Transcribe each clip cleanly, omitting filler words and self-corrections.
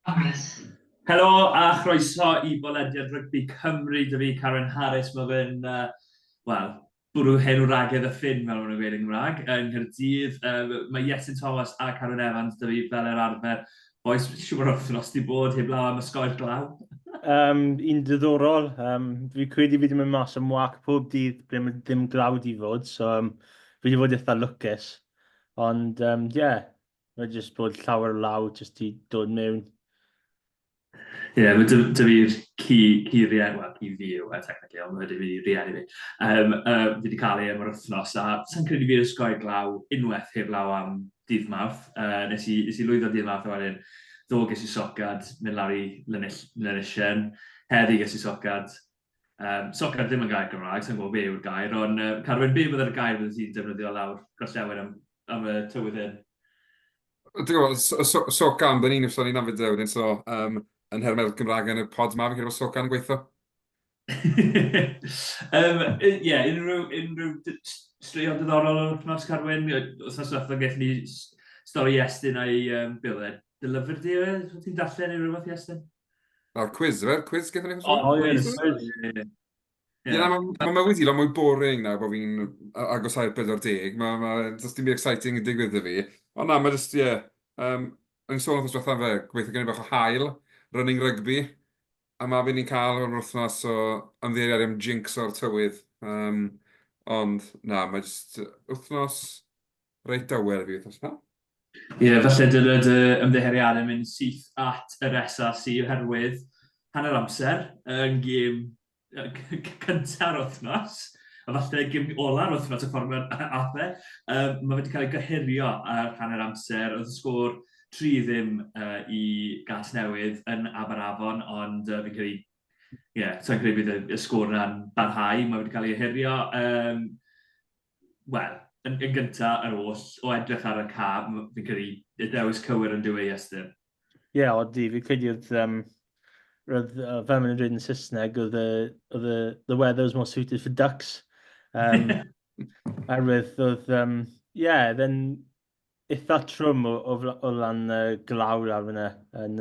Helo a chroeso i bolediad rygbi Cymru, dy fi Carwyn Harris. Mae fe'n, wel, bwrw hen wragedd y ffin fel maen nhw'n gweud yn Gymraeg, yng Nghaerdydd. Mae Iestyn Thomas a Carwyn Evans, dy fi fel yr arfer. Oes, siwr wythnos di bod heblaw am ysgoed glaw. Un diddorol. Fi credu fi wedi mynd mas am wac pob dydd ble mae ddim glawd i fod, so fi wedi fod eitha lwcus. Ond, mae jyst bod llawer o law jyst i dod mewn. Ie, mae dy fi'r ci rieni, wel, ci fi yw e, technically, ond mae dy fi rieni fi. Fi wedi cael ei am yr wythnos, a sa'n credu fi'r ysgoed glaw unwaith heblaw am dydd mawrth. Nes i lwyddo dydd mawrth a wedyn, ddo ges i socad, mynd lawr i Llanellisien, heddi ges i socad. Socad ddim yn gair Gymraeg, sa'n gwybod be yw'r gair, ond Carwyn, be byddai'r gair byddai ti'n defnyddio lawr gorllewin am y tywydd hyn? Dwi'n gwybod, socan, byddwn ni'n ysgrifennu ni'n afod wedyn, so yn hermel Gymraeg yn y pod ma, fi'n credu bod socan yn gweithio. Ie, unrhyw straeon diddorol o'r wythnos Carwyn? Wythnos diwethaf gaeth ni stori Iestyn a'i byle. Dylyfr di e? Ti'n darllen unrhyw fath Iestyn? Nawr, quiz, efe? Quiz gyda ni? O, ie, Ie. Ie, mae mywyd i lot mwy boring na bod fi'n agosau'r 40. Mae just dim byd exciting yn digwydd i fi. Ond na, mae just, ie. Yn sôn wrth diwethaf fe, gweithio gen i bach o hael, running rugby. A mae fi'n ni'n cael o'r wythnos o ymddeiriad am jinx o'r tywydd. Ond na, mae just wythnos reit dawel fi wythnos na. Ie, falle dyled y ymddeheuriadau mynd syth at yr SRC oherwydd hanner amser yn gêm cynta'r wythnos, a falle gêm ola'r wythnos y ffordd mae'n athe. Mae wedi cael ei gyhurio ar hanner amser, oedd y sgôr 3-0 i Gat Newydd yn Aberafon, ond fi'n credu, so'n credu bydd y sgôr yna'n barhau, mae wedi cael ei hyrio. Wel, yn gyntaf yr oll, o edrych ar y cab, fi'n credu y dewis cywir yn dweud Iestyn. Ie, odi, fi credu roedd fel maen nhw'n dweud yn Saesneg, the weather was more suited for ducks. Oherwydd then eitha trwm o lan glawr ar fyna yn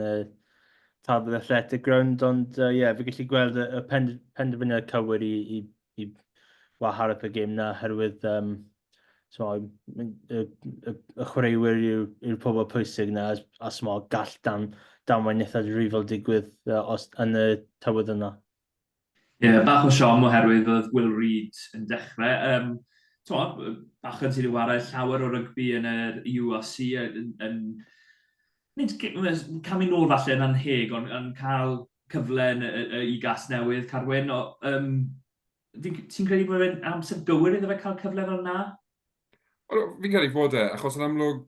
Tafod Athletic Ground, ond fi gallu gweld y penderfyniad cywir i wahardd y gêm na, oherwydd y chwaraewyr yw'r pobl pwysig na, a gall damwain eitha rifol digwydd yn y tywydd yna. Ie, bach o siom oherwydd oedd Will Reid yn dechrau. Bachyn sydd wedi wario llawer o rygbi yn yr URC yn cael mynd nôl falle yn anheg, ond cael cyfle i gas newydd, Carwyn. Ti'n credu bod e'n amser gywir iddo fe cael cyfle fel yna? Fi'n credu bod e, achos yn amlwg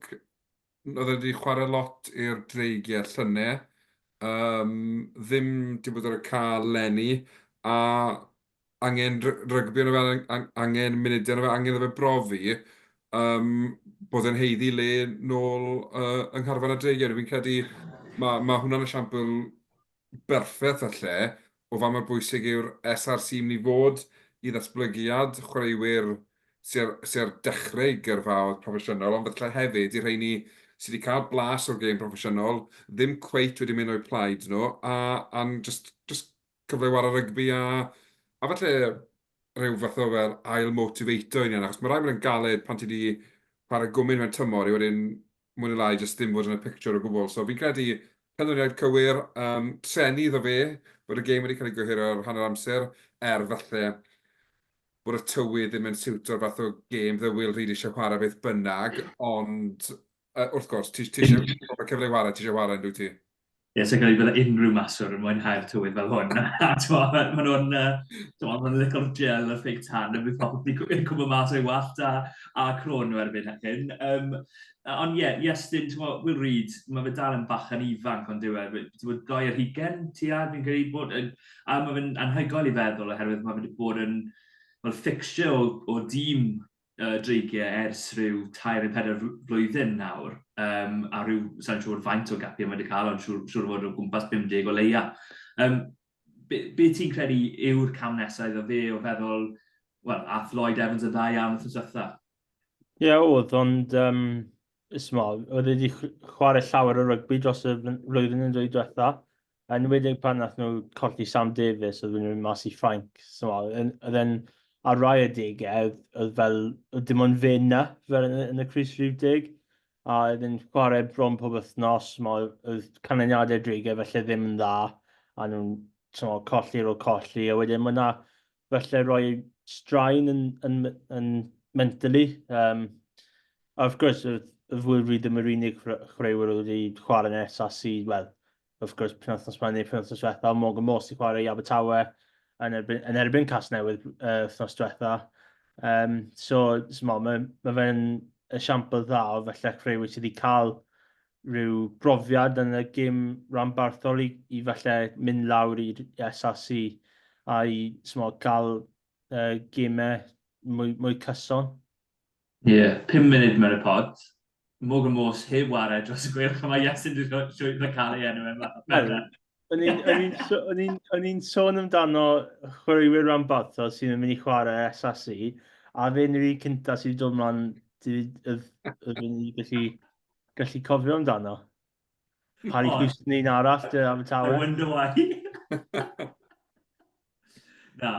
oedd wedi chwarae lot i'r dreigiau llynau. Ddim wedi bod ar y cael lenni, a angen rygbi yna fe, angen munudiau yna fe, angen iddo fe brofi, bod e'n heiddi le nôl yng Ngharfan y dreigiau. Fi'n credu mae hwnna'n esiampl berffaith lle o fa mor bwysig yw'r SRC mynd i fod i ddatblygiad chwaraewyr sy'n ar dechrau gyrfaoedd proffesiynol, ond falle hefyd i rheini sydd wedi cael blas o'r gêm proffesiynol, ddim cweit wedi mynd o'i plaid nhw, a'n just cyfle war o rygbi a falle rhyw fath o fel ail-motivator i ni, achos mae rai bod yn galed pan ti wedi chwarae gwmyn mewn tymor i wedyn mwyn i lai jyst ddim fod yn y picture o gwbl. So fi'n credu penderfyniad cywir, trenu iddo fe, bod y gêm wedi cael ei gyhyrio ar hanner amser, falle bod y tywydd ddim yn siwto'r fath o gêm dde Will Reid eisiau chwarae beth bynnag, ond wrth gwrs, ti eisiau cyfle i chwarae, ti eisiau chwarae yn dwi ti? Ie, sy'n cael ei bydd unrhyw maswr yn mwynhau'r tywydd fel hwn. Maen nhw'n little gel o'r fake tan, yn bydd pobl yn cwmpa mas o'i wallt a crôn nhw erbyn hyn. Ond ie, Iestyn, Will Reid, mae fe dal yn bach yn ifanc ond diwedd. Ti'n bod 2 tua, fi'n credu bod, a mae fe'n anhygoel i feddwl oherwydd mae fe wedi bod yn fixture o dîm dreigiau ers rhyw 3-4 flwyddyn nawr, a rhyw, sa'n siŵr faint o gapiau mae wedi cael, ond siŵr fod o gwmpas 50 o leia. Be ti'n credu yw'r cam nesaf iddo fe o feddwl, wel, a Lloyd Evans yn dda iawn wrth yswetha? Ie, oedd, ond oedd wedi chwarae llawer o rygbi dros y flwyddyn yn dwy diwetha. Yn wedi pan nath nhw colli Sam Davies, oedd nhw'n mas i Ffrainc. Oedd e'n ar rai y degau, oedd fel, oedd dim ond fe na, fel yn y Cris Rhyw Deg. A oedd e'n chwarae bron pob wythnos, oedd canlyniadau dreigau felly ddim yn dda. A nhw'n colli ar ôl colli, a wedyn mae yna felly rhoi straen yn mentally. A wrth gwrs, y fwyr ddim yr unig chwaraewyr wedi chwarae yn SRC, wel, wrth gwrs, penwthnos ma'n neu penwthnos diwetha, Morgan Moss i chwarae i Abertawe yn erbyn Casnewydd wythnos diwetha. Mae fe'n esiampl dda o felly chwaraewyr sydd wedi cael rhyw brofiad yn y gêm rhanbarthol i felly mynd lawr i'r SRC a i cael gemau mwy cyson. Ie, 5 munud mewn y pod. Morgan Moss heb wario dros y gwyrch, a mae Iestyn wedi cael ei enw yma. O'n i'n sôn amdano chwaraewyr rhanbarthol sydd yn mynd i chwarae SRC, a fe'n rhi cynta sydd wedi dod mlaen fi'n gallu cofio amdano. Harry Houston un arall, dy Abertawe. I wonder why. Na,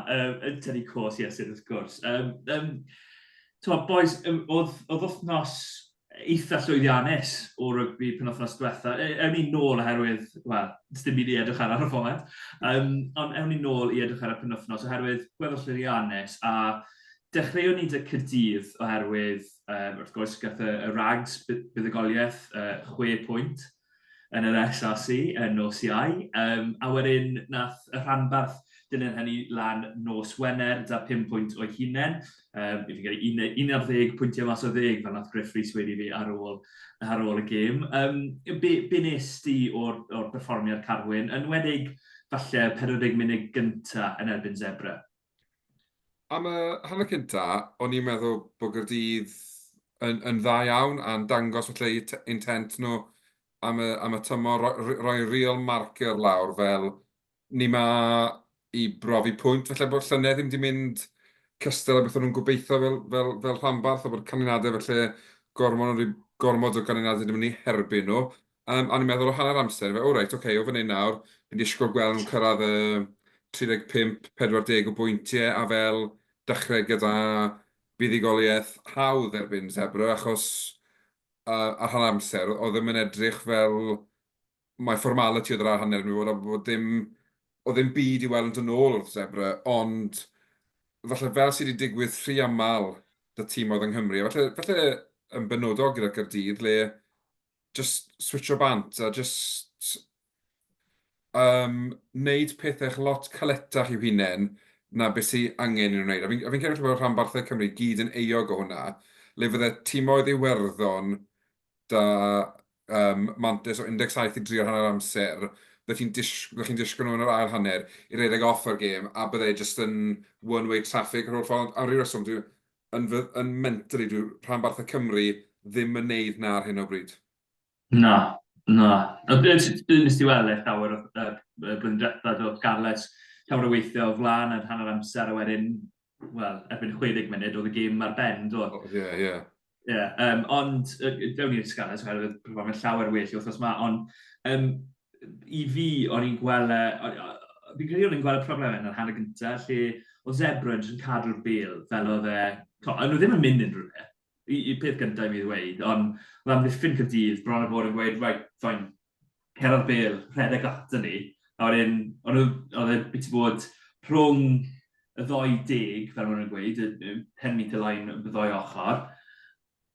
yn tynnu cwrs Iestyn wrth gwrs. Boys, oedd wythnos eitha llwyddiannus o rygbi penwythnos diwetha. Ewn ni nôl oherwydd, wel, dim byd i edrych ar y ffoment, ond ewn ni nôl i edrych ar y penwythnos oherwydd gweddill llwyddiannus a dechreuwn ni dy Cydydd oherwydd, wrth gwrs, gath y rags buddugoliaeth 6 pwynt yn yr SRC yn nos Iau, a wedyn nath y rhanbarth dilyn hynny lan nos Wener, da 5 pwynt o'i hunain. I fi gael 11 pwyntiau mas o 10 fel nath Griff Rhys wedi fi ar ôl y gêm. Be nes ti o'r perfformiad Carwyn, yn wedig falle 40 munud gyntaf yn erbyn Zebra? Am y hanner cynta, o'n i'n meddwl bod Gaerdydd yn dda iawn a'n dangos falle intent nhw am y tymor, rhoi real marker lawr fel ni ma i brofi pwynt. Felly bod llynedd ddim wedi mynd cystal a beth o'n nhw'n gobeithio fel rhanbarth, a bod canlyniadau felly gormod o canlyniadau ddim yn ei herbyn nhw. A ni'n meddwl o hanner amser, o reit, o fan hyn nawr, fi'n disgwyl gweld nhw'n cyrraedd y 35-40 o bwyntiau, a fel dechrau gyda buddigoliaeth hawdd erbyn Zebra, achos ar hanner amser, oedd ddim yn edrych fel mae formality oedd ar hanner mi bod ddim byd i weld yn ôl wrth Zebra, ond falle fel sydd wedi digwydd rhy aml dy tîm oedd yng Nghymru, falle yn benodol gyda Gaerdydd, le just switch o bant a just wneud pethau lot caletach i'w hunain na beth sydd angen i'w wneud. A fi'n credu bod rhanbarthau Cymru gyd yn eog o hwnna, le fydde tîmoedd Iwerddon da mantis o 17 i 3 ar hanner amser, chi'n disgwyl nhw yn yr ail hanner i redeg off o'r gêm, a bydde jyst yn one-way traffic ar ôl ffordd. A rhyw reswm, yn mentally, rhanbarthau Cymru ddim yn neud na ar hyn o bryd. Na. Nes ti weld eich llawer o blwyddyn diwethaf o Garles, llawer o weithio o flaen yn hanner amser a wedyn, wel, erbyn 60 munud oedd y gêm ar ben, do. Ie. Ond, dewn ni'r Scarles, oherwydd mae'n llawer well i wythnos yma, ond i fi, o'n i'n gweld, fi'n credu o'n i'n gweld y problemau yn yr hanner gyntaf, lle o Zebra yn cadw'r bêl, fel oedd e, nhw ddim yn mynd unrhyw beth, i peth gyntaf i mi ddweud, ond oedd am ddiffyn Caerdydd, bron o bod yn gweud, right, fine, cerdded bêl, rhedeg ato ni, a wedyn, oedd e beth i bod rhwng y 20, fel maen nhw'n gweud, 10 metre line y ddoi ochr,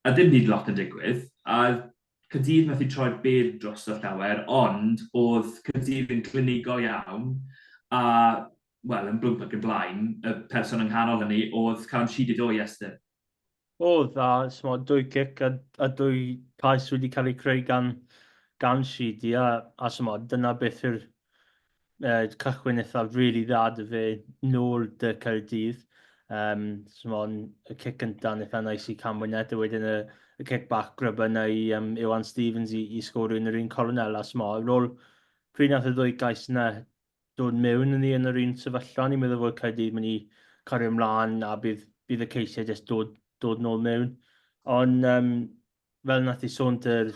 a dim byd lot yn digwydd, a Caerdydd methu troi'r bêl dros y llawer, ond oedd Caerdydd yn clinigol iawn, a, wel, yn blwmp ac yn blaen, y person yng nghanol hynny oedd cael yn siedid o Iestyn. Oedd, a 2 cic a 2 cais wedi cael eu creu gan Sheedy, a dyna beth yw'r cychwyn eitha really dda dy fe nôl dy Caerdydd. Y cic gyntaf yn eitha nice i Camwynet, a wedyn y cic bach gryba yna i Iwan Stevens i sgorio yn yr un colonel. A ar ôl pryd nath y 2 gais yna dod mewn yn yr un sefyllfa, ni'n meddwl fod Caerdydd mynd i cario ymlaen a bydd y ceisiau jyst dod nôl mewn. Ond fel nath i sôn dy'r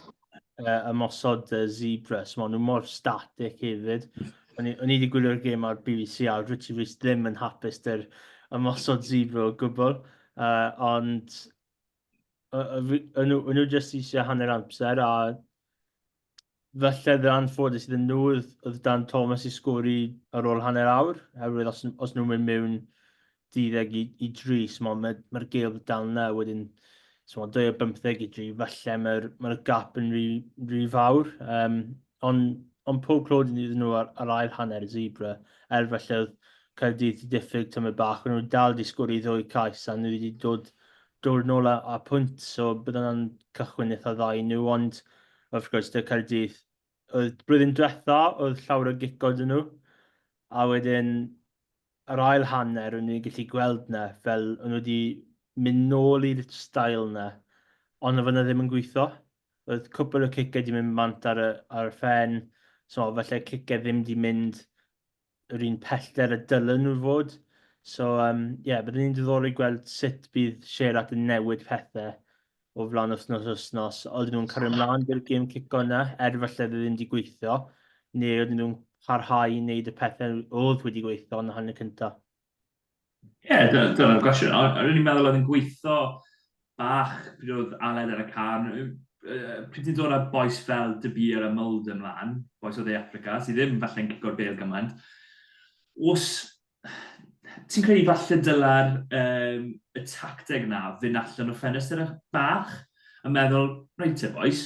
ymosod zebra, so maen nhw mor static hefyd. O'n i wedi gwylio'r gêm ar BBC a Richard Rees ddim yn hapus dy'r ymosod zebra o gwbl, ond o'n nhw jyst eisiau hanner amser, a falle dda anffodus iddyn nhw oedd Dan Thomas i sgori ar ôl hanner awr, oherwydd os nhw'n mynd mewn 12 i 3, mae'r gêm dal na wedyn, so 2 o 15 i 3, falle mae'r gap yn rhy fawr. Ond pob clod iddyn nhw ar ail hanner y zebra, falle oedd Caerdydd i diffyg tymor bach, ond nhw'n dal di sgori 2 cais, a nhw wedi dod nôl a pwynt, so bydd yna'n cychwyn eitha dda i nhw, ond wrth gwrs, dy Caerdydd, oedd blwyddyn diwetha, oedd llawer o gico dyn nhw, a wedyn yr ail hanner o'n i'n gallu gweld na, fel o'n nhw wedi mynd nôl i'r stael na, ond oedd yna ddim yn gweithio. Oedd cwpl o cicau wedi mynd bant ar y ffen, so falle cicau ddim wedi mynd yr un pellter y dylen nhw fod. So, byddwn ni'n diddorol i gweld sut bydd Sherat yn newid pethau o flaen wythnos. Oedden nhw'n cario ymlaen gyda'r gêm cico yna, falle ddim wedi gweithio, neu oedden nhw'n parhau i wneud y pethau oedd wedi gweithio yn y hanner cyntaf. Ie, dyna'r gwestiwn. O'n i'n meddwl oedd yn gweithio bach pryd oedd Aled ar y can. Pryd ti'n dod â boes fel Dybir a Mould ymlaen, boes o dde Africa, sydd ddim falle'n gico'r bel gymaint. Os ti'n credu falle dyla'r y tacteg na fynd allan o ffenestr bach, yn meddwl, rhaid te boes,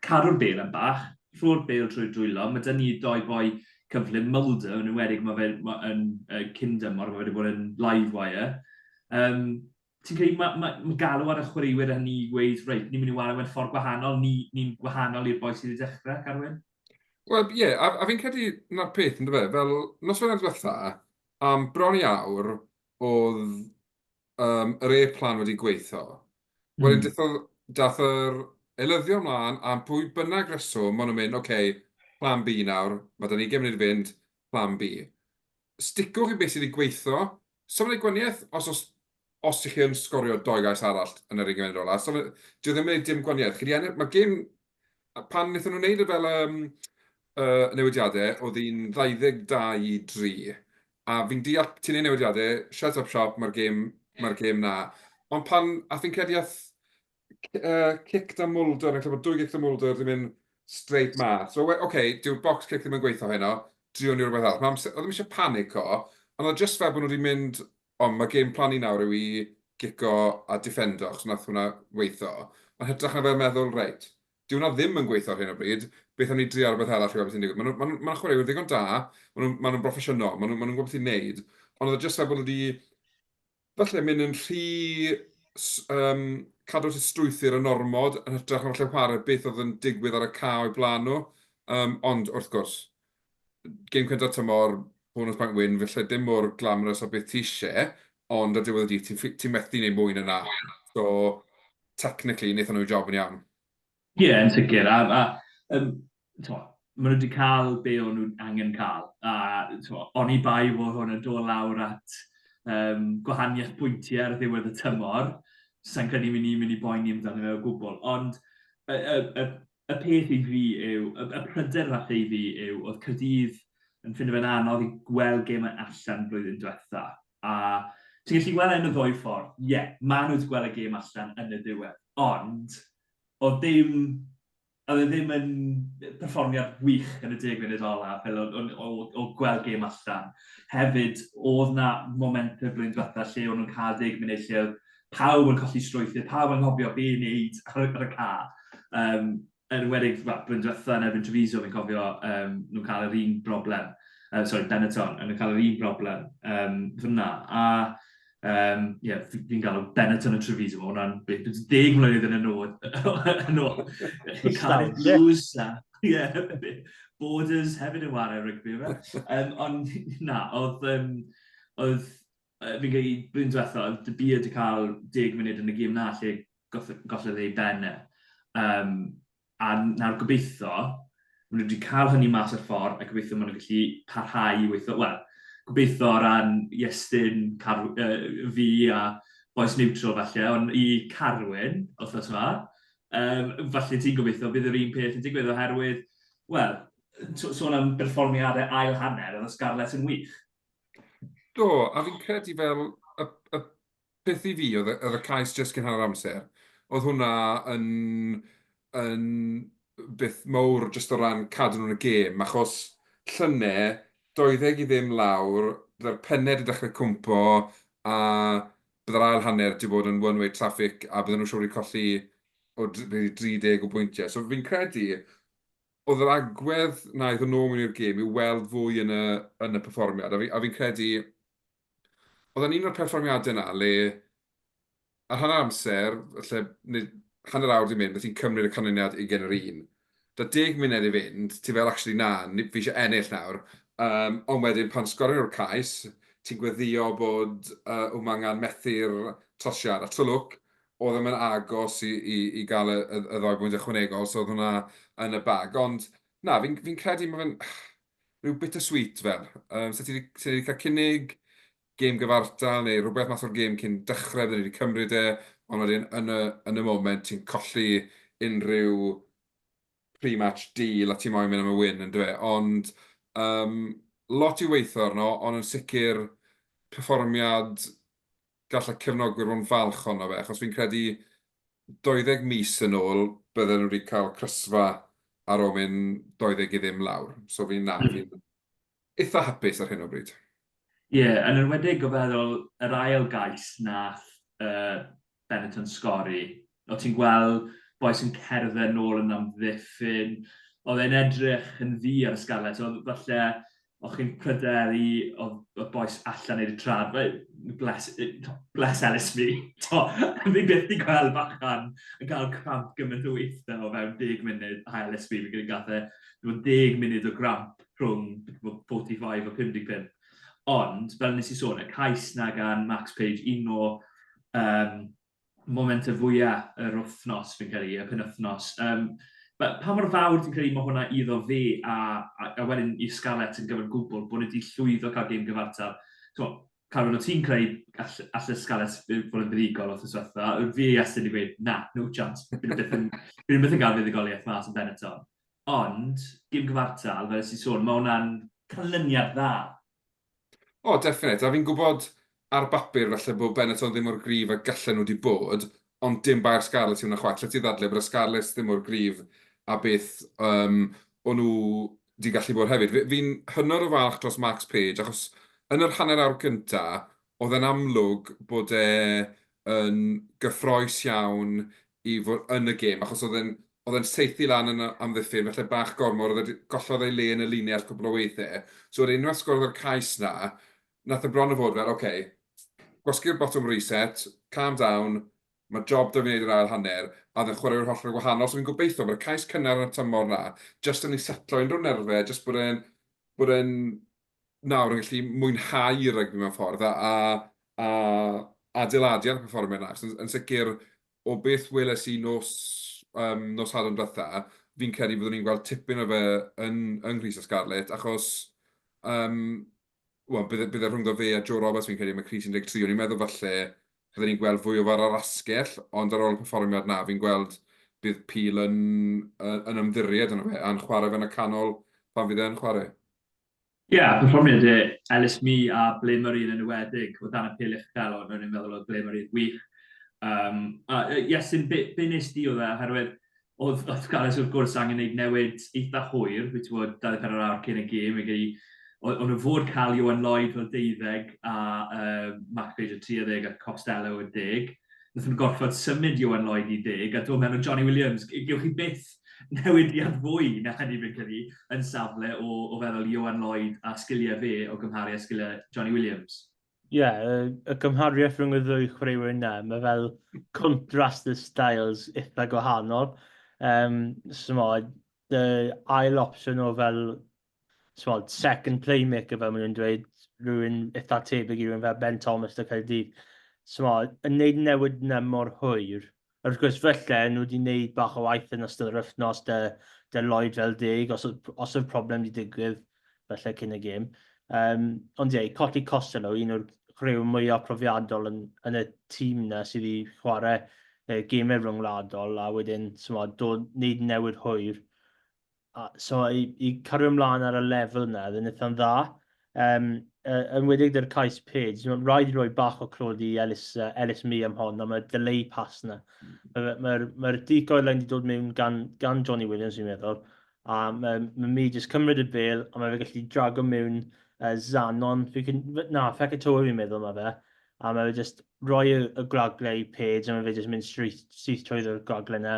cadw'r bel yn bach, rhoi'r bel trwy'r dwylo, mae dyn ni 2 boi cyflym Mulder, yn enwedig mae fe yn cyn-dymor, mae wedi bod yn live wire. Ti'n credu mae galw ar y chwaraewyr hynny i gweud, reit, ni'n mynd i wario mewn ffordd gwahanol, ni'n gwahanol i'r boi sydd wedi dechrau, Carwyn? Wel, ie, a fi'n credu na'r peth, yn dweud, fel nosweithio diwetha, bron i awr oedd yr e-plan wedi gweithio. Wedyn dath yr elyddio ymlaen am pwy bynnag reswm, maen nhw'n mynd, oce, plan B nawr, mae da ni gymryd i fynd, plan B. Sticwch i beth sydd wedi gweithio, symud ei gwaniaeth os ych chi yn sgorio 2 gais arall yn yr 20 ola. Dwi ddim yn gwneud dim gwaniaeth. Mae gêm, pan wnaethon nhw'n gwneud fel newidiadau, oedd hi'n 22 i 3. A fi'n deall, ti'n gwneud newidiadau, shut up shop, mae'r gêm na. Ond pan, a fi'n credu cic da Mulder, yn bod 2 cic da Mulder ddim yn straight mas. So, dyw'r box cic ddim yn gweithio heno, drio ni rhywbeth arall. Oedd ddim eisiau panic ond oedd just fel bod nhw wedi mynd, mae game plan i nawr yw i gico a defendo, achos nath hwnna weithio. Ond hytrach na fel meddwl, reit, dyw hwnna ddim yn gweithio ar hyn o bryd, beth o'n i drio rhywbeth arall i weld beth sy'n digwydd. Mae'n chwaraewyr ddigon da, maen nhw'n broffesiynol, maen nhw'n gwybod beth i'n neud, ond oedd just fel bod nhw wedi, falle mynd yn cadw at y strwythyr y normod, yn hytrach na falle chwarae beth oedd yn digwydd ar y ca o'i blaen nhw. Ond, wrth gwrs, game cyntaf tymor, bonus point win, felly dim mor glamorous o beth ti eisiau, ond ar diwedd y dydd, ti'n methu gwneud mwy na na. So, technically, wnaethon nhw'n job yn iawn. Ie, yn sicr. Maen nhw wedi cael be o'n nhw'n angen cael. Oni bai fod hwn yn dod lawr at gwahaniaeth bwyntiau ar ddiwedd y tymor. Sa'n credu mynd i boeni amdano fe o gwbl. Ond y peth i fi yw, y pryder falle i fi yw, oedd Caerdydd yn ffindo fe'n anodd i gweld gemau allan blwyddyn diwetha. A ti'n gallu gweld yn y 2 ffordd. Ie, maen nhw wedi gweld y gem allan yn y diwedd. Ond, oedd ddim yn perfformiad wych yn y 10 munud ola, fel o gweld gêm allan. Hefyd, oedd na momentum blwyddyn diwetha lle o'n nhw'n cael 10 munud lle pawb yn colli strwythyr, pawb yn hofio be i wneud ar y ca. Yn enwedig blwyddyn diwetha yn erbyn Treviso, fi'n cofio nhw'n cael yr un broblem. Benetton, yn cael yr un broblem fyna. Fi'n gael o Benetton yn Treviso, mae hwnna'n 10 mlynedd yn ôl. Cael blues a Borders hefyd yn wario rygbi. Ond na, oedd fi'n gael blwyddyn diwetha, oedd Dybir wedi cael 10 munud yn y gêm na lle gollodd ei benne. A nawr gobeithio, maen nhw wedi cael hynny mas o'r ffordd, a gobeithio maen nhw'n gallu parhau i weithio. Wel, gobeithio o ran Iestyn, fi a boes neutral falle, ond i Carwyn, wrth yma, Falle ti'n gobeithio bydd yr un peth yn digwydd oherwydd, wel, sôn am berfformiadau ail hanner, oedd y Scarlett yn wych. Do, a fi'n credu fel y peth i fi oedd y cais jyst cyn hanner amser. Oedd hwnna yn byth mawr jyst o ran cadw nhw'n y gêm, achos llynau, 20 i ddim lawr, byddai'r pennau wedi dechrau cwmpo, a byddai'r ail hanner wedi bod yn one-way traffic, a bydden nhw'n siŵr i colli o 30 o bwyntiau. So fi'n credu, oedd yr agwedd na iddyn nhw mewn i'r gêm i weld fwy yn y perfformiad. A fi'n credu, oedd yn un o'r perfformiadau yna le ar hanner amser, hanner awr di mynd, beth ti'n cymryd y canlyniad 21. Da 10 munud i fynd, ti fel, actually, na, fi eisiau ennill nawr. Ond wedyn, pan sgorio o'r cais, ti'n gweddio bod wma angen methu'r trosiad. A trwlwc, oedd yn agos i gael y ddoi bwynt ychwanegol, so oedd hwnna yn y bag. Ond, na, fi'n credu mae fe'n rhyw bittersweet fel. So ti wedi cael cynnig gêm gyfartal neu rhywbeth mas o'r gêm cyn dechrau, byddwn ni wedi cymryd ond wedyn yn y moment ti'n colli unrhyw pre-match deal a ti'n moyn mynd am y win yn dweud. Ond lot i weithio arno, ond yn sicr perfformiad gallai cefnogwyr fo'n falch honno fe, achos fi'n credu 20 mis yn ôl bydden nhw wedi cael crysfa ar ôl mynd 20 i ddim lawr. So fi'n eitha hapus ar hyn o bryd. Ie, yn enwedig o feddwl yr ail gais nath Benetton sgori. O ti'n gweld boes yn cerdded nôl yn amddiffyn. Oedd e'n edrych yn ddi ar y Scarlett. Oedd falle, o'ch chi'n pryderu o boes allan neu trad. Bless Ellis fi. Fi byth i gweld bachan yn cael cramp gymaint o weithio o fewn 10 munud a Ellis fi. Fi'n gathau 10 munud o gramp rhwng 45 o 55. Ond, fel nes i sôn, y cais na gan Max Page, un o momentau fwyaf yr wythnos, fi'n credu, y penwythnos. Pa mor fawr ti'n credu mae hwnna iddo fe a wedyn i Scarlett yn gyfer gwbl bod wedi llwyddo cael gêm gyfartal. Carwyn, o ti'n credu all y Scarlett fod yn buddigol wrth yswetha, fi Iestyn i gweud, na, no chance. Bydd byth yn cael fuddigoliaeth mas yn Benetton. Ond, gêm gyfartal, fel ys i sôn, mae hwnna'n canlyniad dda. O, definite. A fi'n gwybod ar bapur falle bod Benetton ddim o'r grif a gallen nhw wedi bod, ond dim ba'r Scarlett yw'n chwaith. Lle ti ddadle bod y Scarlett ddim o'r grif a beth o'n nhw wedi gallu bod hefyd. Fi'n hynod o falch dros Max Page, achos yn yr hanner awr cynta, oedd yn amlwg bod yn gyffroes iawn i fod yn y gêm, achos oedd e'n seithi lan yn amddiffyn, felly bach gormor, gollodd ei le yn y linell cwbl o weithiau. So, yr unwaith sgorodd yr cais na, nath y bron o fod fel, gwasgu'r bottom reset, calm down, mae job da fi wneud yr ail hanner, a ddyn chwarae'r holl gwahanol. So fi'n gobeithio bod y cais cynnar yn y tymor na, jyst yn ei setlo unrhyw nerfau, jyst bod e'n nawr yn gallu mwynhau i rygbi mewn ffordd, a adeiladu ar y perfformiad na. Yn sicr, o beth weles i nos Sadwrn diwetha, fi'n credu byddwn ni'n gweld tipyn o fe yn Rhys a Scarlett, achos bydd e rhwngdo fe a Joe Roberts fi'n credu am y Cris 13. O'n i'n meddwl falle byddwn ni'n gweld fwy o far ar asgell, ond ar ôl y perfformiad na, fi'n gweld bydd Peel yn ymddiried yn fe, a'n chwarae fe'n y canol pan fydd e'n chwarae. Ie, perfformiad Ellis Mi a Blaemerydd yn ywedig, o dan y pil uchel, ond o'n i'n meddwl o Blaemerydd wych. Iestyn, be nes di o dde, oherwydd oedd Scarlett wrth gwrs angen gwneud newid eitha hwyr, beth bod 24 awr cyn y gêm, ond nhw fod cael Iwan Lloyd fel 12 a Mac Page o 30 a Costello o 10. Nath nhw'n gorfod symud Iwan Lloyd i 10 a dod mewn o Johnny Williams. Gewch chi byth newidiad fwy na hynny fi'n credu yn safle o feddwl Iwan Lloyd a sgiliau fe o gymharu a sgiliau Johnny Williams. Ie, y gymhariaeth rhwng y ddwy chwaraewyr yna, mae fel contrast y styles eitha gwahanol. Y ail opsiwn o fel second playmaker fel maen nhw'n dweud, rhywun eitha tebyg i rhywun fel Ben Thomas da Caerdydd. Yn neud newid yna mor hwyr. Wrth gwrs, felly, nhw wedi gwneud bach o waith yn ystod yr wythnos dy Lloyd fel 10, os yw problem wedi digwydd, felly cyn y gêm. Ond ie, colli Costello, un o'r chwaraewyr mwyaf profiadol yn y tîm na sydd wedi chwarae gemau rhyngwladol, a wedyn, dod wneud newid hwyr. So, i cario ymlaen ar y lefel yna, ddyn eithaf dda. Yn wedig dy'r cais page, rhaid i roi bach o clod i Ellis Mi am hon, am y delay pass yna. Mae'r decoy-line wedi dod mewn gan Johnny Williams, fi'n meddwl, a mae Mi jyst cymryd y bel, a mae fe gallu drago mewn Zanon, Fecatoa fi'n meddwl mae fe, a mae fe jyst rhoi y graglau i page, a mae fe jyst mynd syth trwy'r graglau yna,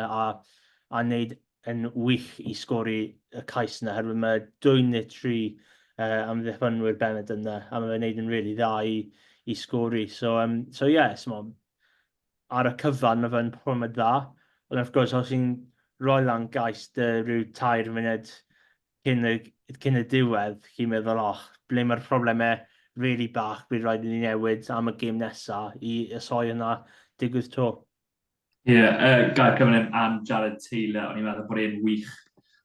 a wneud yn wych i sgori y cais yna, herwydd mae 2 neu 3 am ddeffynwyr Bennett yna, a mae fe'n gwneud yn really dda i sgori. So yes, ar y cyfan mae fe'n promed dda, ond wrth gwrs, os chi'n rhoi lan gais rhyw 3 munud cyn y diwedd, chi'n meddwl, ble mae'r problemau really bach, bydd rhaid i ni newid am y gêm nesaf i ysoi yna digwydd to. Ie, gair cyfnod am Jared Taylor, o'n i'n meddwl bod e'n wych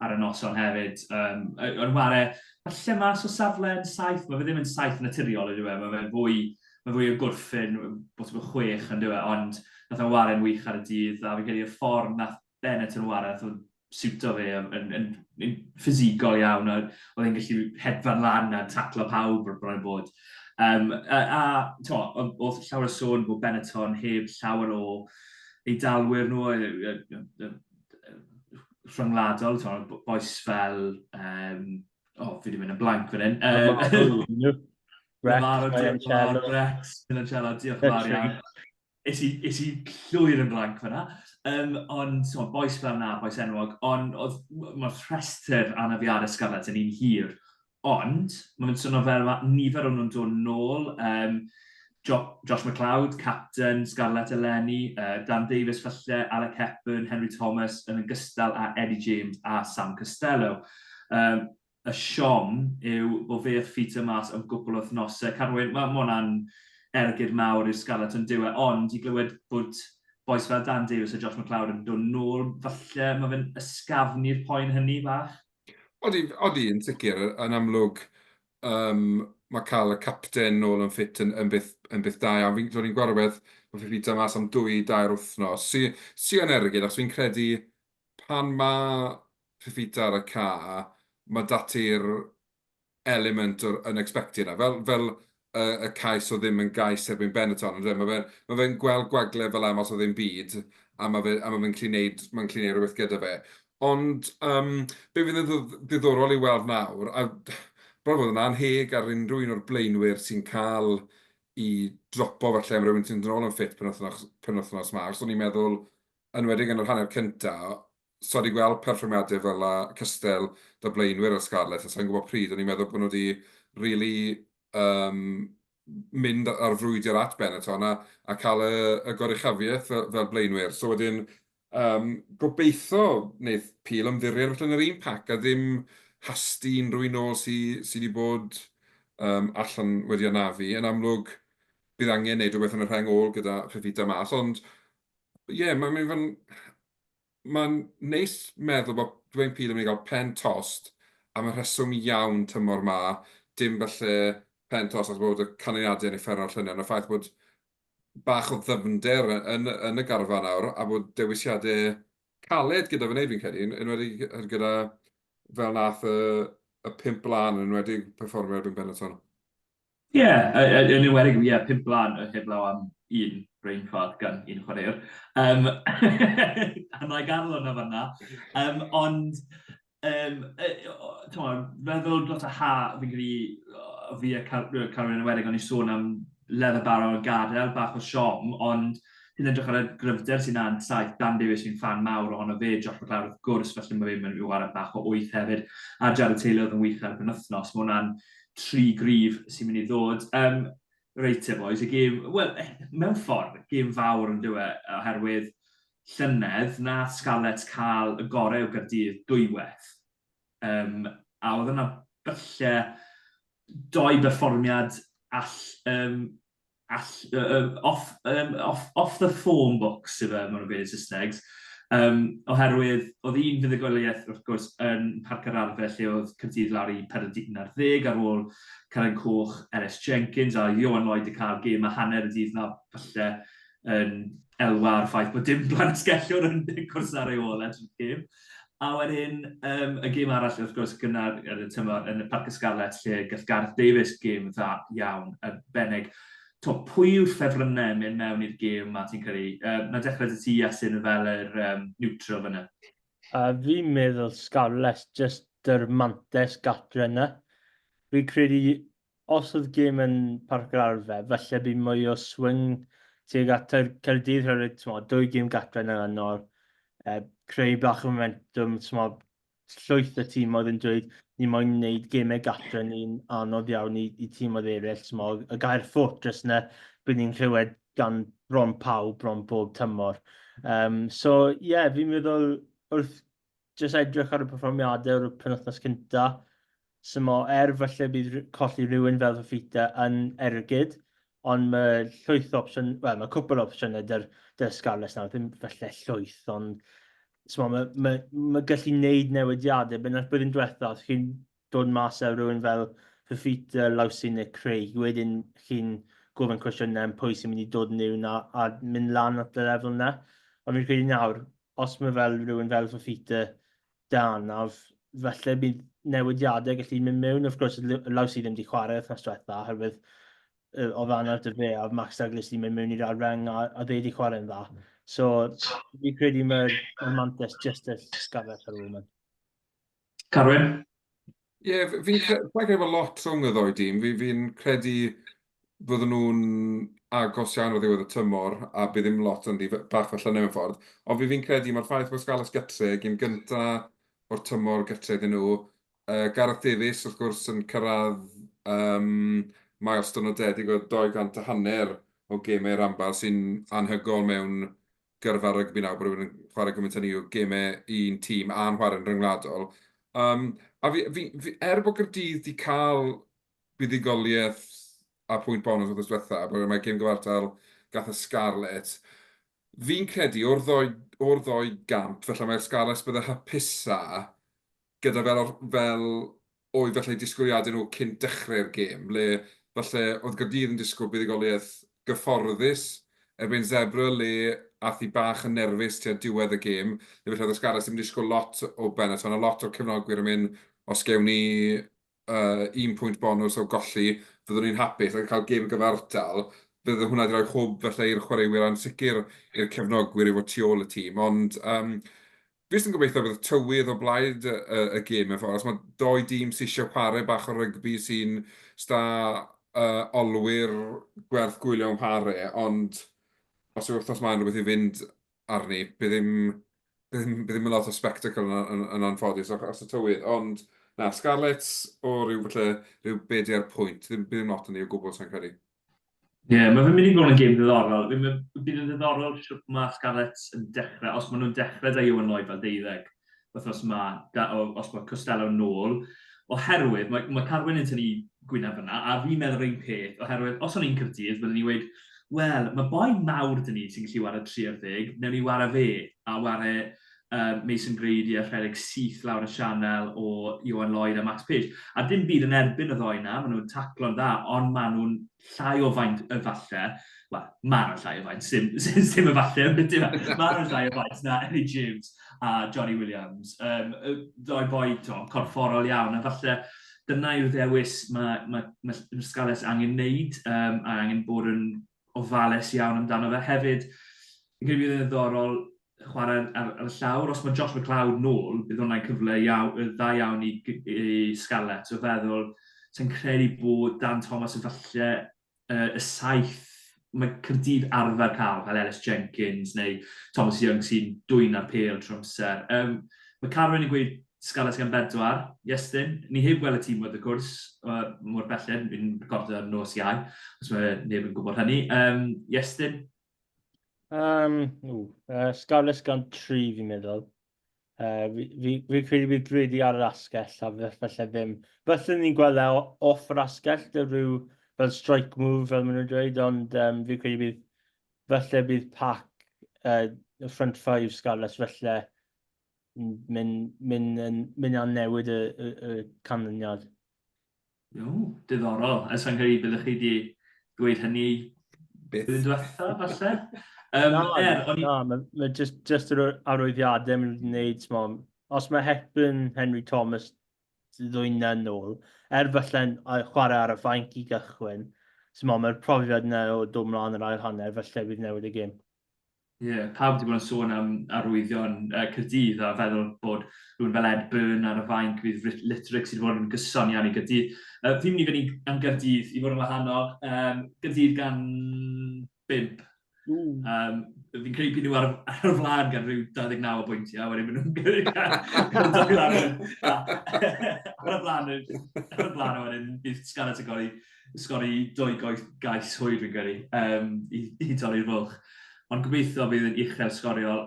ar y noson hefyd. Ond ware, falle mas o safle yn 7, mae fe ddim yn 7 naturiol ydyw e, mae fwy o gwrffin, bod yn 6 yn dyw e, ond nath o'n ware'n wych ar y dydd, a fi'n credu y ffordd nath Bennett yn ware, nath o'n siwto fe yn ffisigol iawn, oedd e'n gallu hedfan lan a taclo pawb o'r bron bod. Oedd llawer o sôn bod Benetton heb llawer o eidalwyr nhw, rhyngwladol, boes fel, fi wedi mynd yn blanc fan hyn. Rex, diolch yn fawr iawn. Is i llwyr yn blanc fan hynna. Ond boes fel na, boes enwog, ond mae'r rhestr anafiadau Scarlett yn un hir. Ond, mae'n swnio fel nifer o'n nhw'n dod nôl. Josh McLeod, captain, Scarlett eleni, Dan Davies falle, Alec Hepburn, Henry Thomas, yn ogystal â Eddie James a Sam Costello. Y siom yw bod fe ffitio mas am gwbl o wythnosau. Carwyn, mae hwnna'n ergyd mawr i'r Scarlett yn diwedd, ond i glywed bod boes fel Dan Davies a Josh McLeod yn dod nôl, falle mae fe'n ysgafnu'r poen hynny bach? Odi yn sicr, yn amlwg, mae cael y capten nôl yn ffit yn byth da iawn. Fi'n gwarwedd bod fi'n ffitio mas am 2-3 wythnos. Sy'n ergyd, achos fi'n credu pan mae ffitio ar y ca, mae dati'r element o'r unexpected yna. Fel y cais o ddim yn gais erbyn Benetton. Mae fe'n gweld gwagle fel am os o ddim byd, a mae fe'n clineu rhywbeth gyda fe. Ond be fydd yn ddiddorol i weld nawr, a bron fod yn anheg ar unrhyw un o'r blaenwyr sy'n cael i dropo falle am rhywun sy'n dod nôl yn ffit penwythnos ma. So ni'n meddwl, enwedig yn yr hanner cyntaf, so di gweld perfformiadau fel cystel dy blaenwyr o Scarlett, a sa'n gwybod pryd, o'n i'n meddwl bod nhw wedi really mynd ar frwydr at Benetton a cael y goruchafiaeth fel blaenwyr. So wedyn, gobeithio wneud pil ymddiried yn yr un pac, a ddim hasti unrhyw un ôl sydd wedi bod allan wedi anafu. Yn amlwg, bydd angen wneud rhywbeth yn y rheng ôl gyda Fifita mas, ond mae'n neis meddwl bod dwi'n pil yn mynd i gael pen tost am y rheswm iawn tymor ma, dim falle pen tost as bod y canlyniadau yn effernol lluniau, ond y ffaith bod bach o ddyfnder yn y garfan nawr, a bod dewisiadau caled gyda fy wneud fi'n credu, yn wedi gyda fel nath y 5 blan yn wedi perfformio erbyn Benetton. Ie, yn enwedig, 5 blan heblaw am 1 brainfart gan 1 chwaraewr. A na i ganol hwnna fanna. Ond, feddwl dros y ha, fi'n credu, fi a Carwyn yn enwedig, o'n i sôn am leather barrow o gadael, bach o siom, ond hyn edrych ar y gryfder sy'n na'n 7, Dan Davies fi'n fan mawr ohono fe, Josh McLeod wrth gwrs, felly mae fe'n mynd i wario bach o 8 hefyd, a Jared Taylor oedd yn wych ar y penwythnos, mae hwnna'n 3 grif sy'n mynd i ddod. Reit te, boys, y gêm, wel, mewn ffordd, gêm fawr yn dywe, oherwydd llynedd, na Scarlett cael y gorau o Gaerdydd dwywaith. A oedd yna bylle 2 berfformiad off the form books, sef mewn o beth Saesneg. Oherwydd, oedd un fuddigoliaeth, wrth gwrs, yn Parc yr Arfer, lle oedd Caerdydd lawr i 40 ar ôl Caren Coch, Ellis Jenkins, a Ioan Lloyd wedi cael gêm a hanner y dydd na, falle elwa ar ffaith bod dim blanysgellwr yn cwrs ar ei ôl edrych gêm. A wedyn, y gêm arall, wrth gwrs, gynnar yn y Parc Ysgarlet, lle gall Gareth Davies gêm dda iawn, bennig. Pwy yw'r ffefrynnau mynd mewn i'r gêm ma ti'n credu? Na dechrau dy ti Iestyn fel yr neutral fyna. Fi'n meddwl Scarlett, just yr mantes gatre yna. Fi'n credu, os oedd gêm yn Parc yr Arfer, falle bydd mwy o swing tuag at Caerdydd rhywbryd, 2 gêm gatre yna yno, creu bach o momentum, llwyth y tîm oedd yn dweud, ni moyn wneud gemau gatre ni'n anodd iawn i tîm oedd eraill, y gair ffwt dros yna, bydd ni'n clywed gan bron pawb, bron bob tymor. Fi'n meddwl wrth just edrych ar y perfformiadau o'r penwythnos cyntaf, falle bydd colli rhywun fel Fafita yn ergyd, ond mae llwyth opsiwn, mae cwpl opsiynau dy'r Scarlett nawr, ddim falle llwyth, ond mae gallu neud newidiadau. Bydd yn diwethaf, chi'n dod mas ar rhywun fel Fafita, Lawsi neu Craig, wedyn chi'n gofyn cwestiynau am pwy sy'n mynd i dod niwn a mynd lan at y lefel yna. Ond fi'n credu nawr, os mae fel rhywun fel Fafita danaf, falle bydd newidiadau gallu mynd mewn. Wrth gwrs, Lawsi ddim wedi chwarae wythnos diwetha, oherwydd o fan ar dy fe, a Max Douglas wedi mynd mewn i'r arweng a dde wedi chwarae'n dda. So, fi'n credu mae'r mantes just y Scarlett ar ôl yma. Carwyn? Ie, fi'n credu bod lot rhwng y ddoi dîm. Fi'n credu bydden nhw'n agos iawn o ddiwedd y tymor, a bydd ddim lot yn bach felly mewn ffordd. Ond fi'n credu mae'r ffaith bod Scarlett gytre, gym gynta o'r tymor gytre dyn nhw. Gareth Davies, wrth gwrs, yn cyrraedd milestone o dedig o 250 o gemau'r ambar sy'n anhygol mewn gyrfa rygbi nawr, bod rhywun yn chwarae gymaint ni o gemau un tîm a'n chwarae'n ryngwladol. A bod Gaerdydd wedi cael buddigoliaeth a pwynt bonus wrth yswetha, bod mae gêm gyfartal gath y Scarlett. Fi'n credu o'r ddoi gamp, felly mae'r Scarlett bydde hapusaf gyda fel oedd felly disgwyliadau nhw cyn dechrau'r gêm, le felly oedd Gaerdydd yn disgwyl buddigoliaeth gyfforddus erbyn Zebra, le ath i bach yn nerfus tua diwedd y gêm. Le felly oedd y Scarlett ddim yn disgwyl lot o bennet, ond a lot o'r cefnogwyr yn mynd, os gewn ni 1 pwynt bonus o golli, fyddwn ni'n hapus ac cael gêm gyfartal, bydde hwnna wedi rhoi hwb felly i'r chwaraewyr a'n sicr i'r cefnogwyr i fod tu ôl y tîm. Ond fi sy'n gobeithio bydd tywydd o blaid y gêm yn ffordd. Os mae 2 dîm sy'n eisiau chwarae bach o rygbi sy'n olwyr gwerth gwylio yn chwarae, ond os yw'r wythnos ma'n rhywbeth i fynd arni, bydd ddim yn lot o spectacle yn anffodus os y tywydd. Ond na, Scarlett o ryw 4 pwynt, ddim lot yn ei o gwbl sy'n credu. Ie, mae fe'n mynd i fod yn gêm ddiddorol. Bydd yn ddiddorol siwt mae Scarlett yn dechrau, os maen nhw'n dechrau da Iwan Lloyd fel 12, os mae Costello nôl, oherwydd mae Carwyn yn tynnu gwyneb yna, a fi'n meddwl ein peth, oherwydd os o'n i'n Caerdydd, byddwn ni'n dweud, wel, mae boi mawr dyn ni sy'n gallu wario 30, newn ni wario fe, a wario Mason Grady a Rhedeg syth lawr y sianel o Iwan Lloyd a Max Page. A dim byd yn erbyn y ddoi na, maen nhw'n taclo'n dda, ond maen nhw'n llai o faint falle. Wel, maen nhw'n llai o faint, sim y falle, maen nhw'n llai o faint na Eddie James a Johnny Williams. Ddoi boi corfforol iawn, a falle dyna yw'r ddewis mae Scarlett angen wneud, a angen bod yn ofalus iawn amdano fe. Hefyd, yn credu bydd yn ddiddorol chwarae ar y llawr. Os mae Josh McLeod nôl, bydd hwnna'n cyfle dda iawn i Scarlett. O feddwl, sy'n credu bod Dan Thomas yn falle y saith mae Caerdydd arfer cael, fel Ellis Jenkins neu Thomas Young sy'n dwy'n ar pêl trwy amser. Mae Carwyn yn gweud Scarlett gan 4. Iestyn, ni heb gweld y tîm oedd y cwrs mor belled, fi'n recordio ar nos Iau, os mae neb yn gwybod hynny. Iestyn? Scarlett gan 3 fi'n meddwl. Fi'n credu bydd gredi ar yr asgell, a falle ddim. Falle ni'n gweld off yr asgell, rhyw fel strike move, fel maen nhw'n dweud, ond fi'n credu falle bydd pack y front 5 Scarlett falle mynd â newid y canlyniad. Diddorol. Sa'n credu byddwch chi wedi dweud hynny Byth. Bydd yn diwetha, falle. Na, O'n i... mae just yr arwyddiadau maen nhw wedi gwneud, os mae Hepburn, Henry Thomas, ddwy'n ôl, falle'n chwarae ar y fainc i gychwyn, mae'r profiad yna o dod mlaen yr ail hanner, falle bydd newid y gêm. Pawb wedi bod yn sôn am arwyddion Caerdydd a feddwl bod rhywun fel Edburn ar y fainc fydd Litterick sydd wedi bod yn gyson iawn i Gaerdydd. Fi'n mynd i fyny am Gaerdydd i fod yn wahanol. Gaerdydd gan 5. Fi'n credu bydd nhw ar y flaen gan rhyw 29 o bwyntiau, wedyn maen nhw'n cael doi lan ar y flaen wedyn bydd Scarlett yn sgori 2 gais hwyr fi'n credu i torri'r fwlch. Ond gobeithio bydd yn uchel sgoriol.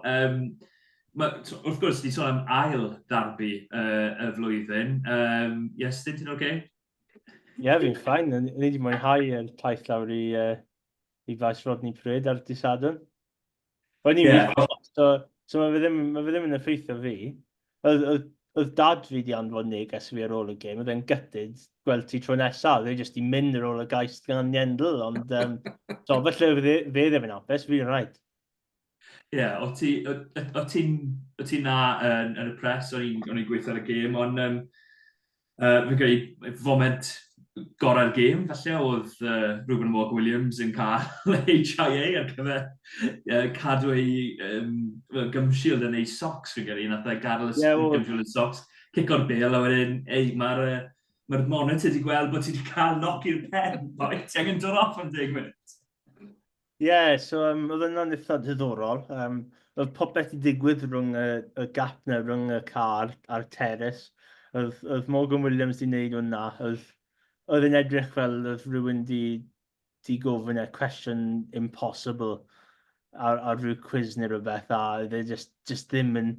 Wrth gwrs, ni sôn am ail ddarbi y flwyddyn. Iestyn, ti'n oce? Fi'n ffain. Ni wedi mwynhau y taith lawr i faes Rodney Pryd ar dydd Sadwrn. O'n i'n so mae fe ddim yn effeithio fi. Oedd dad fi wedi anfon neges fi ar ôl y gêm, oedd e'n gytid gweld ti tro nesaf, oedd e jyst i mynd ar ôl y gais gan Iendl, ond falle fe ddim yn apus, fi'n rhaid. O ti na yn y pres, o'n i'n gweithio ar y gêm, ond fi'n credu foment gorau'r gêm, falle, oedd Ruben Morgan-Williams yn cael HIA ar gyfer cadw ei gymshield yn ei socs, fi'n credu, nath gadael y gymshield yn socs, cic o'r bel, a wedyn, mae'r monitor wedi gweld bod ti wedi cael knock i'r pen, boi, ti angen dod off am 10 munud. Oedd yna'n eitha diddorol. Oedd popeth i digwydd rhwng y gap na, rhwng y car a'r terrace. Oedd Morgan Williams wedi gwneud hwnna. Oedd yn edrych fel oedd rhywun di gofyn cwestiwn impossible ar rhyw quiz neu rhywbeth, a oedd e just ddim yn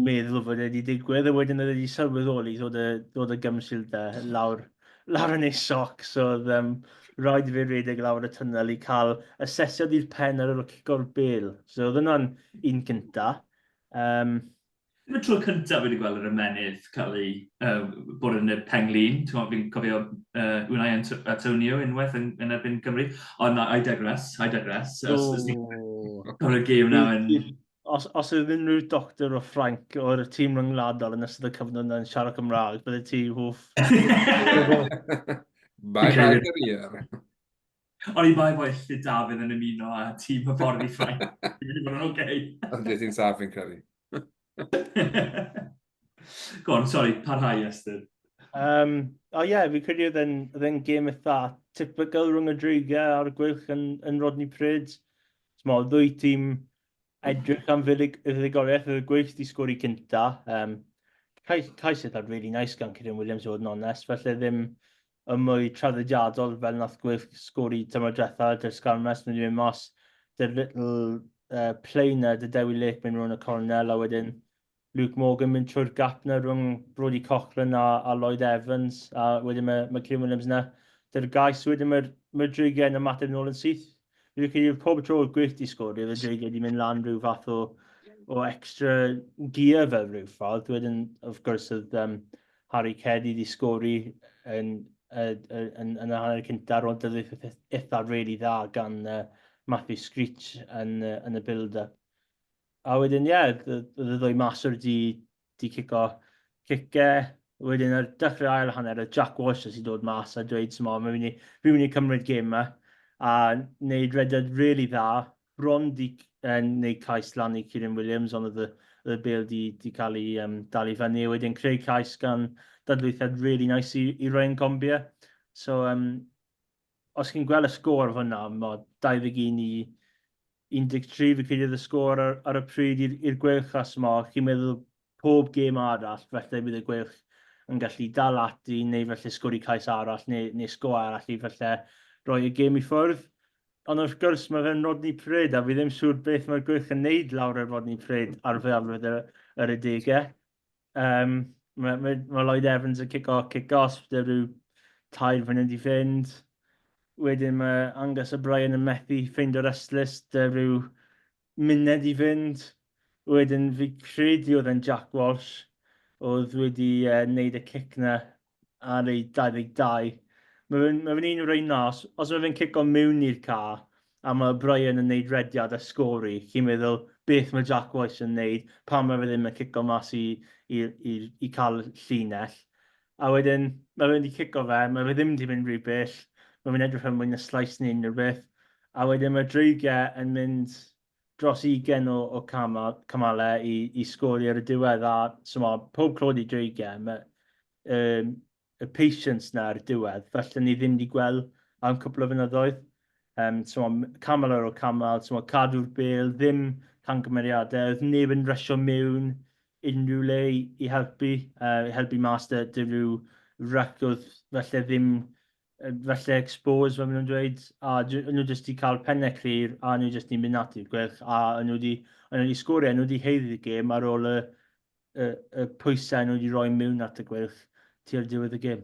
meddwl fod e wedi digwydd, a wedyn oedd e wedi sylweddoli ddod y gymshield lawr yn ei socs, so oedd rhaid i fi redeg lawr y tunnel i cael asesiad i'r pen ar ôl cico'r bel. So oedd yna'n un cynta. Mae'n tro cyntaf wedi gweld yr ymenydd cael ei bod yn y penglin. Fi'n cofio Unai Antonio unwaith yn erbyn Cymru. Ond I digress. Os ni'n gêm na yn... Os oedd unrhyw doctor o Ffranc o'r tîm ryngwladol yn ystod y cyfnod yn siarad Cymraeg, bydde ti hwff. Bye career. Ond i bai fo illu Dafydd yn ymuno a tîm y ffordd i Ffranc. Fi'n mynd yn oce. Ond ti'n saff fi'n credu. Go on, sorry, parhau Iestyn. Fi'n credu oedd e'n gêm eitha typical rhwng y dreigiau a'r gwylch yn Rodney Pryd. Ddwy tîm edrych am fuddugoliaeth, oedd y gwylch di sgori cynta. Cais eitha really nice gan Carwyn Williams o fod yn onest, felly ddim y mwy traddodiadol fel nath gwylch sgori tymor diwetha, dy'r Scarmes, mynd i mynd mas, dy'r little play na, dy Dewi Lake mynd rhwng y cornel, a wedyn Luke Morgan mynd trwy'r gap na rhwng Brodie Cochran a Lloyd Evans, a wedyn mae Carwyn Williams na. Dy'r gais wedyn mae'r dreigiau yn ymateb nôl yn syth. Fi'n credu pob tro o'r gwych di sgori, oedd y dreigiau wedi mynd lan rhyw fath o extra gear fel rhyw ffordd. Wedyn, of gwrs, oedd Harry Ceddy di sgori yn y hanner cyntaf, ond oedd eitha really dda gan Matthew Screech yn y build-up. A wedyn, oedd y ddwy maswr di cico cicau. Wedyn, ar dechrau ail hanner, oedd Jack Walsh sy'n dod mas a dweud, fi'n mynd i cymryd gêm yma, a wneud redad really dda. Bron di wneud cais lan i Carwyn Williams, ond oedd y bel di cael ei dal i fyny. Wedyn, creu cais gan dadlwythiad really nice i rhoi yn combia. So, os chi'n gweld y sgôr fyna, mae 21 i 13, fi credu y sgôr ar y pryd i'r gwylch, as chi'n meddwl pob gêm arall, felly bydd y gwylch yn gallu dal ati, neu felly sgwri cais arall, neu sgôr arall i felly rhoi y gêm i ffwrdd. Ond wrth gwrs, mae fe'n Rodney Pryd, a fi ddim siŵr beth mae'r gwylch yn neud lawr ar Rodney Pryd ar feddwl yr adegau. Mae Lloyd Evans yn kick-off, dy rhyw tair fynd i fynd. Wedyn mae Angus O'Brien yn methu ffeindio'r ystlys, dy rhyw muned i fynd. Wedyn fi credu oedd yn Jack Walsh, oedd wedi wneud y cic na ar ei 22. Mae fe'n un o'r ein nas, os mae fe'n cico mewn i'r car, a mae Brian yn neud rediad a sgori, chi'n meddwl beth mae Jack Weiss yn neud, pan mae fe ddim yn cico mas i cael llinell. A wedyn, mae fe'n di cico fe, mae fe ddim wedi mynd rhy bell, mae fe'n edrych yn mwy na slais neu unrhyw beth. A wedyn mae dreigiau yn mynd dros 20 o camalau i sgori ar y diwedd. A so mae pob clod i dreigiau, mae y patience na ar y diwedd. Felly ni ddim wedi gweld am cwpl o fynyddoedd. So mae camal ar ôl camal, so mae cadw'r bel, ddim camgymeriadau, oedd neb yn rysio mewn unrhyw le i helpu mas dy rhyw rhac oedd felly ddim felly expose, fel maen nhw'n dweud, a nhw jyst i cael pennau clir, a nhw jyst i mynd ati'r gwelch, a nhw wedi sgorio, nhw wedi heiddi'r gêm ar ôl y pwysau nhw wedi rhoi mewn at y gwelch tu'r diwedd y gêm.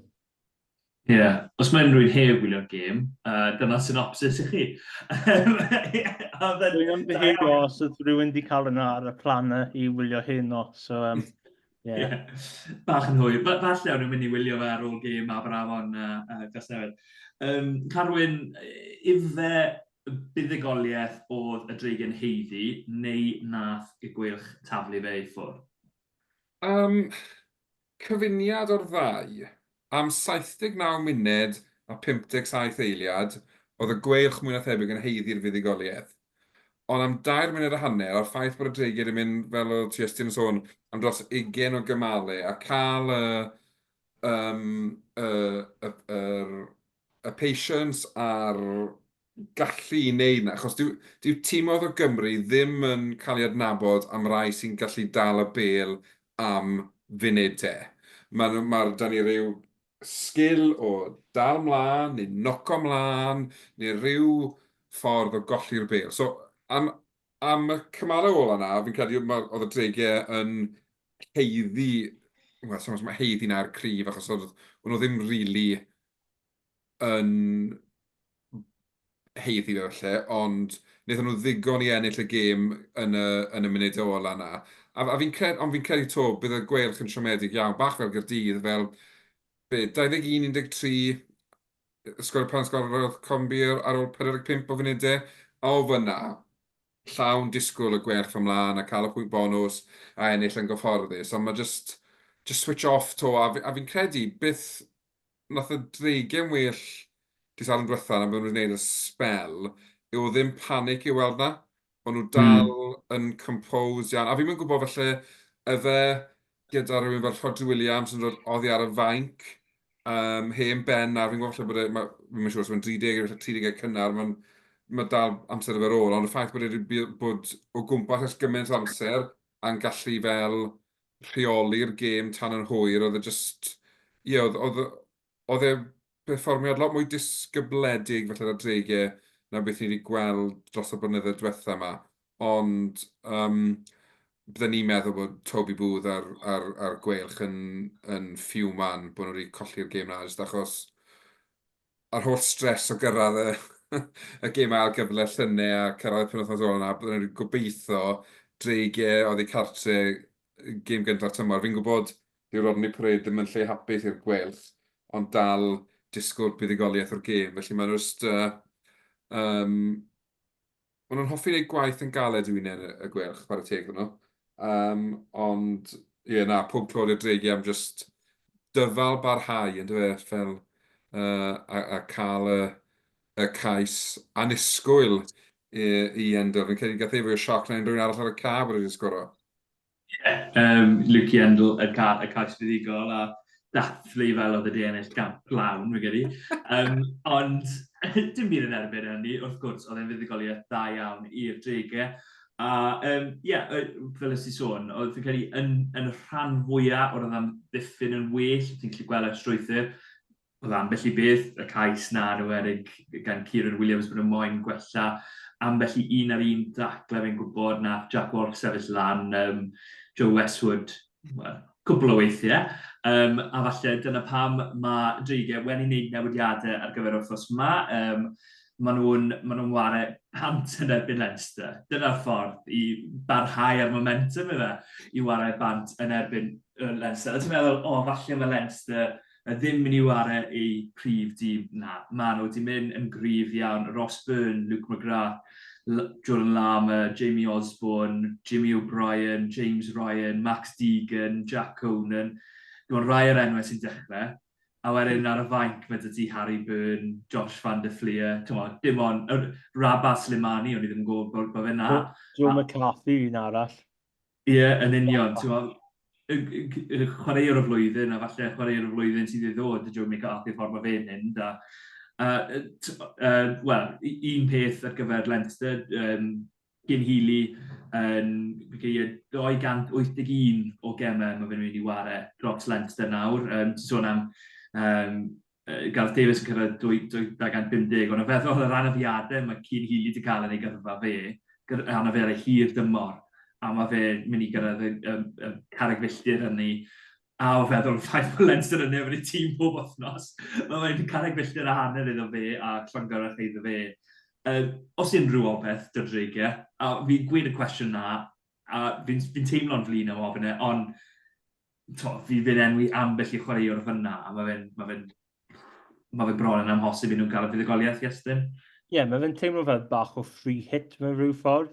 Ie, os mae unrhyw'n heb wylio'r gêm, dyna synopsis i chi. Dwi'n ymddiheuro os oedd rhywun wedi cael yna ar y planau i wylio hyn o, so Ie, bach yn hwyr. Falle o'n nhw'n mynd i wylio fe ar ôl gêm Aberafon Glasnewid. Carwyn, ife buddugoliaeth oedd y dreigiau'n heiddi, neu nath y gwylch taflu fe i ffwrdd? Cyfuniad o'r ddau. Am 79 munud a 57 eiliad, oedd y gweilch mwy na thebyg yn heiddi'r fuddugoliaeth. Ond am 2 munud a hanner, a'r ffaith bod y dreigiau yn mynd, fel o Iestyn yn sôn, am dros 20 o gymalau, a cael y patience a'r gallu i wneud na. Achos dyw tîmodd o Gymru ddim yn cael ei adnabod am rai sy'n gallu dal y bel am funudau. Da ni rhyw sgil o dal mlaen, neu noco mlaen, neu rhyw ffordd o golli'r bel. So, am y cymalau ola yna, fi'n credu oedd y dreigiau yn heiddi, so mae heiddi na'r cryf, achos oedd nhw ddim rili yn heiddi fe ond wnaethon nhw ddigon i ennill y gêm yn y munudau ola yna. Fi'n credu to, bydd y gweilch yn siomedig iawn, bach fel Gaerdydd, fel 21-13, pan sgoriodd Combi'r ar ôl 45 o funudau, a o fyna, llawn disgwyl y gwerth ymlaen a cael y pwynt bonus a ennill yn gyfforddus. Ond mae just switch off to. A fi'n credu beth nath y dreigiau'n well dydd Sadwrn diwethaf na byddwn nhw'n gwneud y spel yw ddim panic i weld na. Ond nhw dal yn compose iawn. A fi'n mynd gwybod felly yfe gyda rhywun fel Rhodri Williams yn dod oddi ar y fainc hen ben a fi'n gwybod bod fi'n siŵr os mae'n 30 cynnar mae dal amser efo'r ôl, ond y ffaith bod o gwmpas ys gymaint o amser a'n gallu fel rheoli'r gêm tan yn hwyr, oedd e just, oedd e perfformiad lot mwy disgybledig felly ar dreigiau na beth ni wedi gweld dros y blynyddoedd diwethaf yma. Ond byddwn ni'n meddwl bod Toby Booth a'r gweilch yn ffiwman bod nhw wedi colli'r gêm na, jyst achos a'r holl stres o gyrraedd y gêm ail gyfle llynau a cyrraedd y penwythnos ola yna, byddwn nhw'n gobeithio dreigiau oedd eu cartre gêm gyntaf tymor. Fi'n gwybod dyw Rodney Parade ddim yn lle hapus i'r gweilch, ond dal disgwyl buddugoliaeth o'r gêm. Felly maen nhw'n hoffi wneud gwaith yn galed i wyne'n y gweilch, par y teg nhw. Ond, pob clod i'r dreigiau am just dyfal barhau, yn dweud, fel a cael y cais anusgwyl i Endel. Fi'n credu gath ei fwy o sioc na unrhyw un arall ar y ca bod wedi sgoro. Lucy Endel y cais fuddigol a dathlu fel oedd y DNS gamp lawn, fi'n credu. Ond dim byd yn erbyn hynny, wrth gwrs, oedd e'n fuddigoliaeth da iawn i'r dreigiau. A fel ys i sôn, oedd fi'n credu yn rhan fwyaf o'r oedd am ddiffyn yn well, ti'n gallu gweld y strwythyr, oedd ambell i beth, y cais na yn ywerig gan Kieran Williams bod yn moyn gwella ambell i un ar un dacle fi'n gwybod na Jack Walsh sefyll lan, Joe Westwood, cwbl o weithiau. A falle dyna pam mae dreigiau wedi wneud newidiadau ar gyfer wythnos yma. Maen nhw'n ware pant yn erbyn Leinster. Dyna'r ffordd i barhau ar momentum i ware bant yn erbyn Leinster. A ti'n meddwl, falle mae Leinster ddim mynd i ware ei prif dîm. Na, maen nhw wedi mynd yn gryf iawn. Ross Byrne, Luke McGrath, Jordan Lama, Jamie Osborne, Jimmy O'Brien, James Ryan, Max Deegan, Jack Conan. Dwi'n rhai o'r enwau sy'n dechrau. A wedyn ar y fainc, mae dydi Harry Byrne, Josh van der Fleer, dim ond, Rabah Slimani, o'n i ddim yn gwybod bod fe na. Joe McCarthy un arall. Ie, yn union. Chwaraewr y flwyddyn, a falle chwaraewr y flwyddyn sydd i ddod, Joe McCarthy, ffordd mae fe'n mynd. Wel, un peth ar gyfer Leinster, Gyn Healy, 281 o gemau mae fe'n mynd i ware dros Leinster nawr. Sôn am Gareth Davies yn cyrraedd 250, ond y feddwl yr anafiadau mae Gyn Healy wedi cael yn ei gyrfa fe, anafiadau hir dymor, a mae fe'n mynd i gyrraedd y carreg filltir hynny. A o feddwl ffaith bod Leinster yn nefyn i tîm pob wythnos. Mae'n carreg filltir a hanner iddo fe a llongarach iddo fe. Os unrhyw obeth, dy'r dreigiau, a fi'n gweud y cwestiwn na, a fi'n teimlo'n flin am ofyn e, ond fi'n enwi ambell i chwaraewr fyna, a mae fe'n bron yn amhosib i nhw'n cael y fuddugoliaeth, Iestyn. Ie, mae fe'n teimlo fel bach o free hit mewn rhyw ffordd.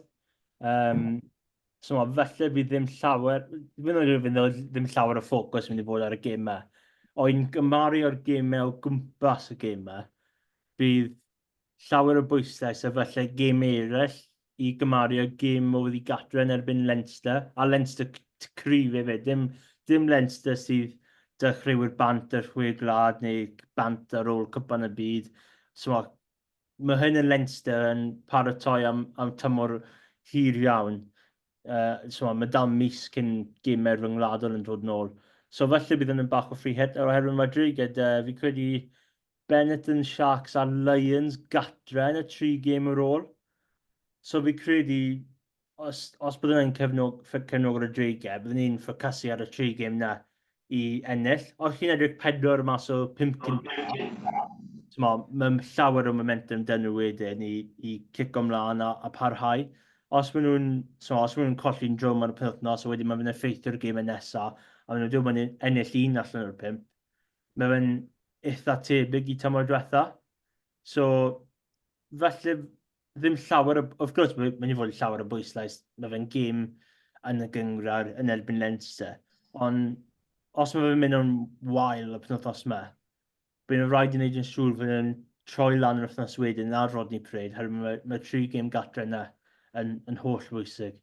So felly bydd ddim llawer o ffocws mynd i fod ar y gemau. O'n gymaru o'r gemau o gwmpas y gemau, bydd llawer o bwyslais a felly gem eraill i gymaru o'r gem oedd i gatre yn erbyn Leinster, a Leinster cryf efo, dim Leinster sydd dechreuwyr bant yr chwe glad neu bant ar ôl cwpan y byd. So mae hyn yn Leinster yn paratoi am tymor hir iawn. Mae dal mis cyn gemau rhyngwladol yn dod nôl. So felly bydd yn bach o free hit oherwydd mae Driged, fi credu Benetton, Sharks a Lions gatre yn y 3 gêm ar ôl. So fi credu, os byddwn yn cefnogwr y Driged, byddwn ni'n ffocysu ar y 3 gêm na i ennill. Os chi'n edrych 4 mas o 5 cyn, mae llawer o momentum dyn nhw wedyn i cico mlaen a parhau. Os maen nhw'n colli'n drwm ar y penwythnos, a wedyn mae fe'n effeithio'r gemau nesaf, a maen nhw'n ennill un allan o'r 5, mae fe'n eitha tebyg i tymor diwetha. So, felly ddim llawer, of course, mae'n i fod llawer o bwyslais, mae fe'n gêm yn y gyngor yn erbyn Leinster. Ond os mae fe'n mynd o'n wael y penwythnos yma, bydd yn rhaid i wneud yn siŵr fydd yn troi lan yr wythnos wedyn a Rodney Pryd, herwydd mae 3 gêm gatre yna yn holl bwysig.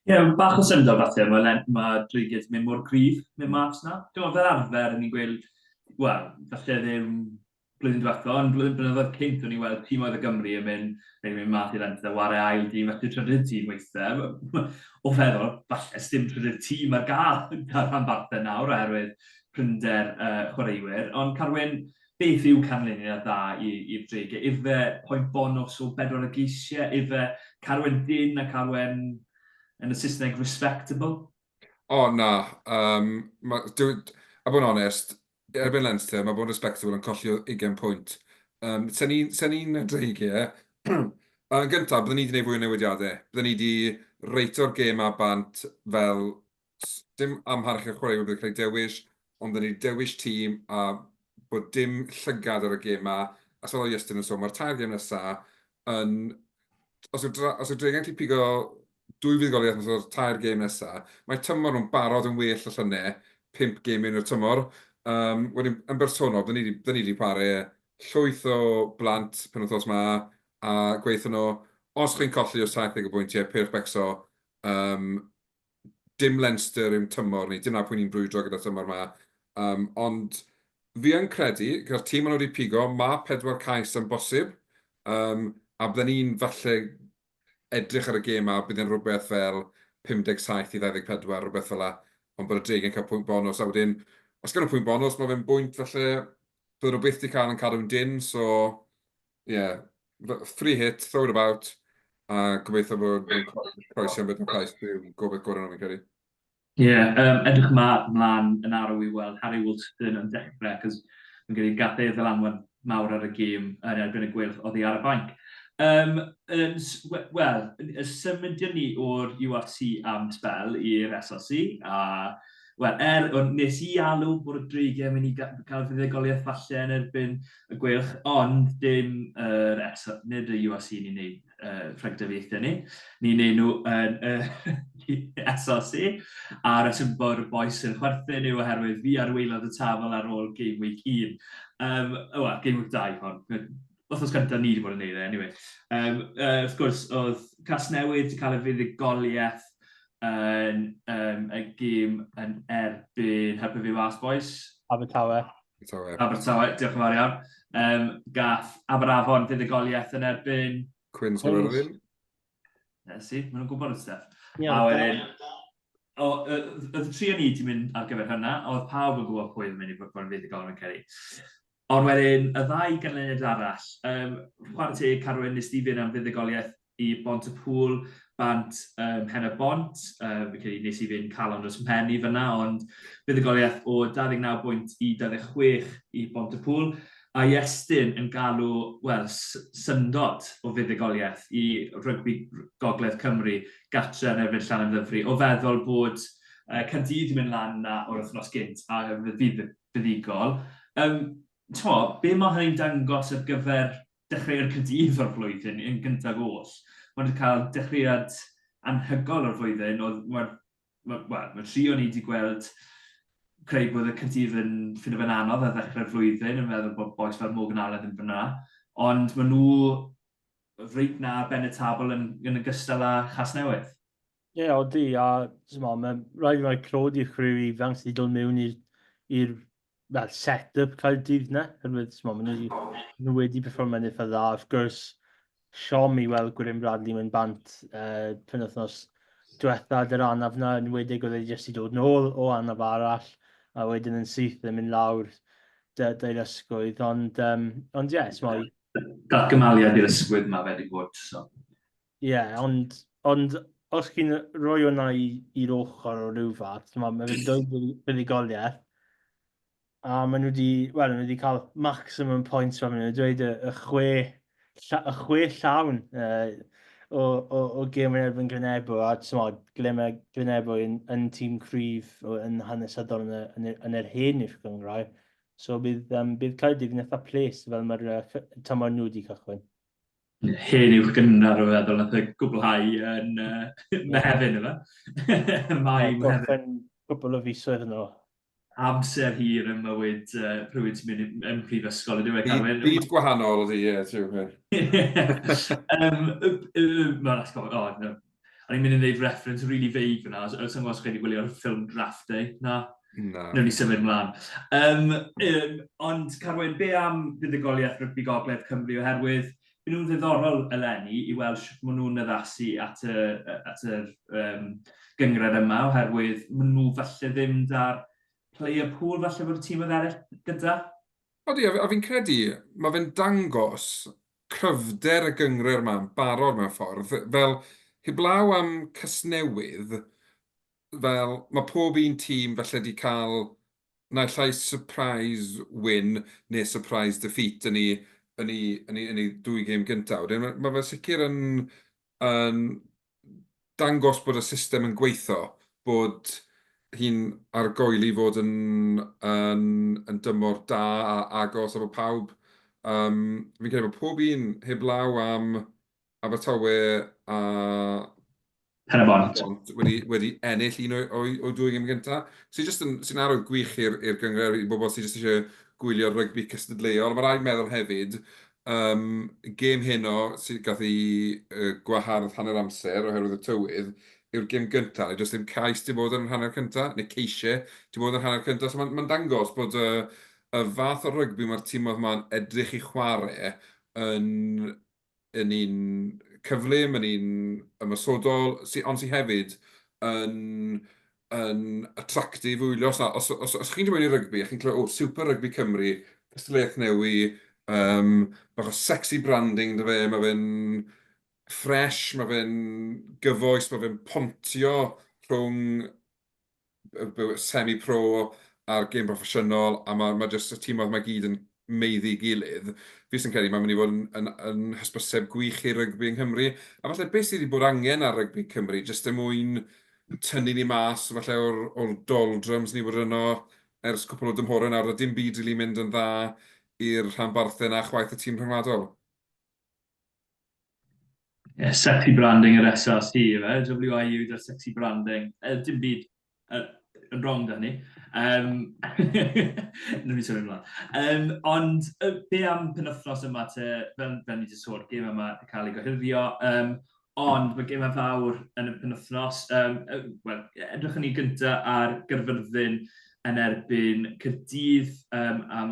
Ie, bach o syndod falle, mae Driged mynd mor gryf mewn mas na. Dwi'n meddwl fel arfer, ni'n gweld, wel, falle ddim blwyddyn diwethaf, ond blynyddoedd cynt o'n i weld tîm oedd y Gymru yn mynd mas i Leinster, ware ail dîm, felly trydydd tîm weithiau. O feddwl, falle, sdim trydydd tîm ar gael rhan barthau nawr, oherwydd prynder chwaraewyr. Ond Carwyn, beth yw canlyniad dda i'r Driged? Ife pwynt bonus o 4 geisiau? Ife Carwyn dyn a Carwyn yn y Saesneg respectable? O, na. A bod yn onest, erbyn Leinster, mae bod yn respectable yn colli o 20 pwynt. Sen ni'n dreigiau, yn gyntaf, byddwn ni wedi gwneud fwy o newidiadau. Byddwn ni wedi reito'r gêm a bant fel dim amharch y chwaraewyr bydd cael ei dewis, ond byddwn ni wedi dewis tîm a bod dim llygad ar y gêm a fel o Iestyn yn sôn, mae'r 4 gêm nesaf yn... Os yw Dreigiau'n gallu pigo 2 fuddugoliaeth nes o'r 4 gêm nesaf, mae tymor nhw'n barod yn well o llynau, 5 gêm un o'r tymor. Wedyn, yn bersonol, byddwn ni wedi pare llwyth o blant penwythnos yma a gweithio nhw, os chi'n colli o 70 bwyntiau, pyrch becso, dim Leinster yw'n tymor ni, dim na pwy'n ni'n brwydro gyda tymor yma. Ond fi yn credu, gyda'r tîm ond wedi pigo, mae 4 cais yn bosib, a byddwn ni'n falle edrych ar y gêm a bydd yn rhywbeth fel 57 i 24, rhywbeth fel la, ond bod y Drigau'n cael pwynt bonus. A wedyn, os gan y pwynt bonus, mae fe'n bwynt falle bydd nhw byth i cael yn cadw'n dyn, so, yeah, free hit, throw it about, a gobeithio bod nhw'n croesi am beth o'n cais, dwi'n gobeith gorau nhw'n credu. Ie, edrych mlaen yn arw i weld Harry Wilson yn dechrau, cos mae'n gyda'i gathau ddylanwad mawr ar y gêm yn erbyn y gwylch oddi ar y banc. Wel, symudion ni o'r URC am sbel i'r SLC, a Wel, nes i alw bod y dreigiau mynd i cael fuddugoliaeth falle yn erbyn y gwylch, ond nid y URC ni'n neud rhagdyfiaethau ni. Ni'n neud nhw yn SRC, a reswm bod y boes yn chwerthin yw oherwydd fi ar waelod y tafel ar ôl Game Week 1. Wel, Game Week 2, hon. Wythnos gyntaf ni wedi bod yn neud anyway. Wrth gwrs, oedd Casnewydd wedi cael y fuddugoliaeth yn y gêm yn erbyn Helpu Fi Was Boys. Abertawe. Abertawe, diolch yn fawr iawn. Gath Aberafon fuddugoliaeth yn erbyn Cwyn Sgwyrddin. Si, maen nhw'n gwybod y stuff. A wedyn, oedd y tri o ni wedi mynd ar gyfer hynna, oedd pawb yn gwybod pwy yn mynd i bod yn fuddugol yn Ceri. Ond wedyn, y ddau ganlyniad arall, chwarae teg Carwyn nes di fynd am fuddugoliaeth i Bont y Pŵl, bant Hen y Bont, nes i fynd calon dros mhenni fyna, ond fuddugoliaeth o 29 bwynt i 26 i Bont y Pŵl, a Iestyn yn galw, wel, syndod o fuddugoliaeth i Rygbi Gogledd Cymru gatre yn erbyn Llanymddyfri, o feddwl bod Caerdydd yn mynd lan na o'r wythnos gynt a fydd fuddigol. Be mae hynny'n dangos ar gyfer dechreu'r Caerdydd o'r flwyddyn yn gyntaf oll? Mae'n cael dechreuad anhygol o'r flwyddyn, mae tri o ni wedi gweld creu bod y Caerdydd yn ffind o fe'n anodd ar ddechrau'r flwyddyn, yn meddwl bod boes fel Morgan Allen yn fyna, ond maen nhw reit na ben y tabl yn ogystal â Chasnewydd. Ie, odi, a mae'n rhaid clod i'r chryw ifanc sydd wedi dod mewn i'r set-up Caerdydd na. Maen nhw wedi performio'n eitha dda. Of gwrs, siom i weld Gwyn Bradley mewn bant penwythnos diwethaf yr anaf na, yn wedig oedd ei jyst i dod nôl o anaf arall, a wedyn yn syth yn mynd lawr dy'r ysgwydd. Ond yes, mae... Datgymaliad i'r ysgwydd yma fe wedi bod. Ie, ond os chi'n rhoi hwnna i'r ochr o ryw fath, mae fe'n dweud fuddugoliaeth, a maen nhw wedi cael maximum points fan nhw. Dweud y chwe llawn o gêm yn erbyn Gwynebw, a Gwynebw yn tîm cryf yn hanesyddol yn yr hen i'r gyngrau. So bydd Caerdydd yn eitha ples fel mae'r tymor nhw wedi cychwyn. Hen i'w gynnar o feddwl nath y gwblhau yn Mehefin yma. Gorffen cwbl o fisoedd yn o. Amser hir yn mywyd rhywun sy'n mynd yn prifysgol, ydyw e, Carwyn? Byd gwahanol ydy, ie, tiw. O'n i'n mynd i wneud reference really vague fyna, os ydych chi'n wedi gwylio'r ffilm Draft Day, na? Nw'n ni symud mlaen. Ond, Carwyn, be am fuddugoliaeth Rygbi Gogledd Cymru oherwydd bydd nhw'n ddiddorol eleni i weld sut maen nhw'n addasu at y gyngred yma, oherwydd maen nhw falle ddim dar player pool falle bod y tîm oedd eraill gyda? Odi, a fi'n credu, mae fe'n dangos cryfder y gyngred yma'n barod mewn ffordd. Fel, heblaw am Casnewydd, fel, mae pob un tîm falle wedi cael naill llai surprise win neu surprise defeat yn ei dwy gêm gyntaf. Mae fe sicr yn dangos bod y system yn gweithio, bod hi'n argoeli fod yn dymor da a agos efo pawb. Fi'n credu bod pob un heblaw am Abertawe a Hen y Bont wedi ennill un o dwy gêm gyntaf. Sy'n arwydd gwych i'r gyngred i bobl sy'n eisiau gwylio rygbi cystadleuol. Mae rhaid meddwl hefyd, gêm heno sy'n gath ei gwahardd hanner amser oherwydd y tywydd, yw'r gêm gyntaf, neu jyst ddim cais di bod yn hanner cyntaf, neu ceisiau di bod yn hanner cyntaf. So mae'n dangos bod y fath o rygbi mae'r tîmoedd yma'n edrych i chwarae yn un cyflym, yn un ymysodol, ond sy'n hefyd yn attractif wylio. Os chi'n dweud i rygbi, a chi'n clywed, Super Rygbi Cymru, cystadleuaeth newi, bach o sexy branding dy fe, mae fe'n fresh, mae fe'n gyfoes, mae fe'n pontio rhwng semi-pro a'r gêm proffesiynol, a mae jyst y tîmoedd mae gyd yn meiddi gilydd. Fi sy'n credu mae'n mynd i fod yn hysbyseb gwych i'r rygbi yng Nghymru. A falle beth sydd wedi bod angen ar rygbi Cymru, jyst mwyn tynnu ni mas falle o'r doldrums ni bod yno ers cwpl o dymhorau nawr, a dim byd rili mynd yn dda i'r rhanbarthau na chwaith y tîm rhyngwladol. Sexy branding yr SRC, fe. WIU da sexy branding. Dim byd yn wrong da ni. Nw'n ni sôn ymlaen. Ond be am penwthnos yma te, fel ni wedi sôn, gêm yma wedi cael ei gohirio. Ond mae gêm fawr yn y penwthnos. Wel, edrych ni gyntaf ar Gyrfyrddin yn erbyn Caerdydd. A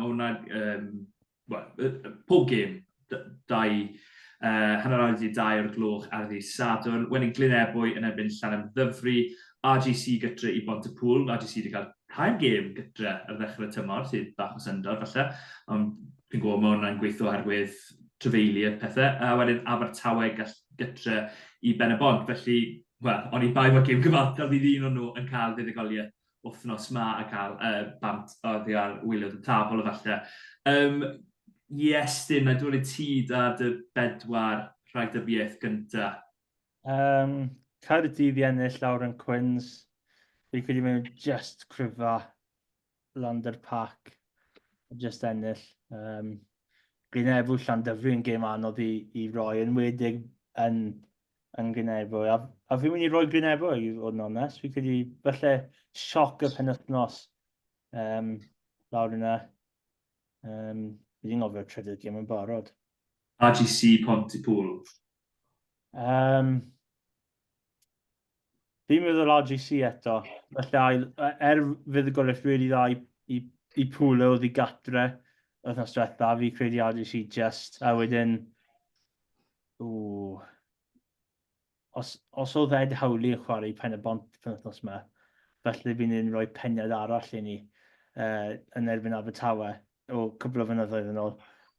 mae hwnna, pob gêm, dau hanner awr wedi 2 o'r gloch ar ddi Sadwrn. Wedyn Glynebwy yn erbyn Llanham Ddyfri. RGC gytre i Bontepŵl. RGC wedi cael 2 gêm gytre ar ddechrau tymor, sydd bach o syndod falle. Ond fi'n gwybod mae hwnna'n gweithio oherwydd trefeili y pethau. A wedyn Abertawe gytre i Benywod. Felly, wel, o'n i bai mae gêm gyfartal fydd un o'n nhw yn cael fuddugoliaeth wythnos yma a cael bant oddi ar wyliad y tabl o falle. Iestyn, na dod i ti da dy 4 rhagfynegiadau gyntaf. Caerdydd i ennill lawr yn Quins. Fi'n credu mewn just cryfa Lander Park. Just ennill. Glynebwy Llandyfri yn gêm anodd i roi yn wedig yn Glynebwy. A fi'n mynd i roi Glynebwy i fod yn onest. Fi'n credu falle sioc y penwthnos lawr yna. Fi'n ngofio'r trydydd gêm yn barod. RGC Pontypool. Fi'n meddwl RGC eto. Felly, fuddugoliaeth really dda i pwlo oedd i gatre wythnos diwetha, fi credu RGC just. A wedyn, os oedd Ed Hawley yn chwarae i pen y bont penwthnos yma, felly fi'n ni'n rhoi peniad arall i ni yn erbyn Abertawe o cwbl o fynyddoedd yn ôl.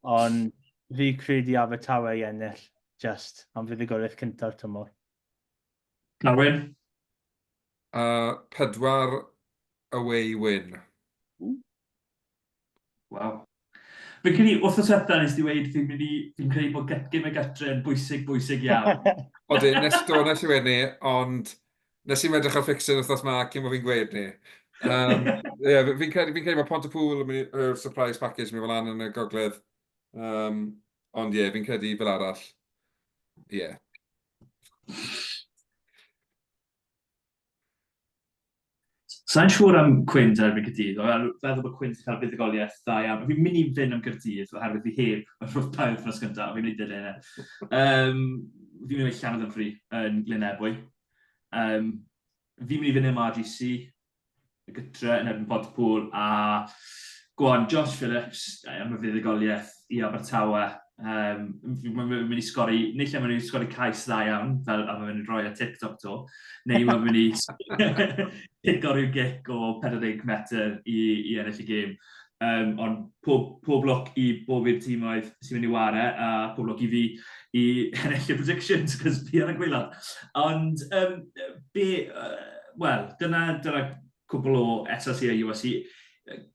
Ond fi credu Abertawe i ennill just am fuddugoliaeth cyntaf tymor. Carwyn? 4 away win. Waw. Fi'n credu, wrth y sweta nes di weid, fi'n credu bod gym y gatre yn bwysig iawn. Odi, nes i wedi ni, ond nes i'n edrych ar fixing wrthos ma cyn bod fi'n gweud ni. Fi'n credu mae Pontypool yn mynd i'r surprise package mi fel an yn y gogledd. Ond fi'n credu fel arall. Sa'n siŵr am Quins erbyn Caerdydd, feddwl bod Quins yn cael fuddugoliaeth dda iawn. Fi'n mynd i fynd am Caerdydd, oherwydd fi heb y rhwth wythnos gyntaf, fi'n mynd i ddilyn e. Fi'n mynd i Llanham Ddyfri yn Glynebwy. Fi'n mynd i fynd am RGC, y gytre yn erbyn Pontypool, a gwan Josh Phillips am y fuddugoliaeth i Abertawe. Fi'n mynd i sgori, neu lle mae'n mynd i sgori cais dda iawn, fel a mae'n mynd i roi ar TikTok to, neu mae'n mynd i pico rhyw gic o 40 metr i ennill y gêm. Ond pob lwc i bob i'r tîmoedd sy'n mynd i ware, a pob lwc i fi i ennill y predictions, cos fi ar y gwaelod. Ond dyna cwbl o SLC a USC.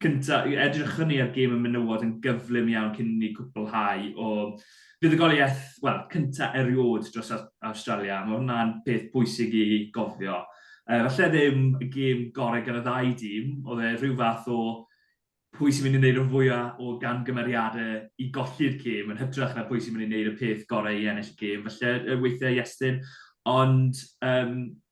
Cynta, edrych ni ar gêm y menywod yn gyflym iawn cyn ni cwblhau o fuddugoliaeth, cynta eriod dros Australia. Mae hwnna'n peth bwysig i gofio. Falle ddim y gêm gorau gan y 2 dîm, oedd e rhyw fath o pwy sy'n mynd i wneud y fwyaf o gangymeriadau i golli'r gêm, yn hytrach na pwy sy'n mynd i wneud y peth gorau i ennill y gêm. Falle weithiau Iestyn, ond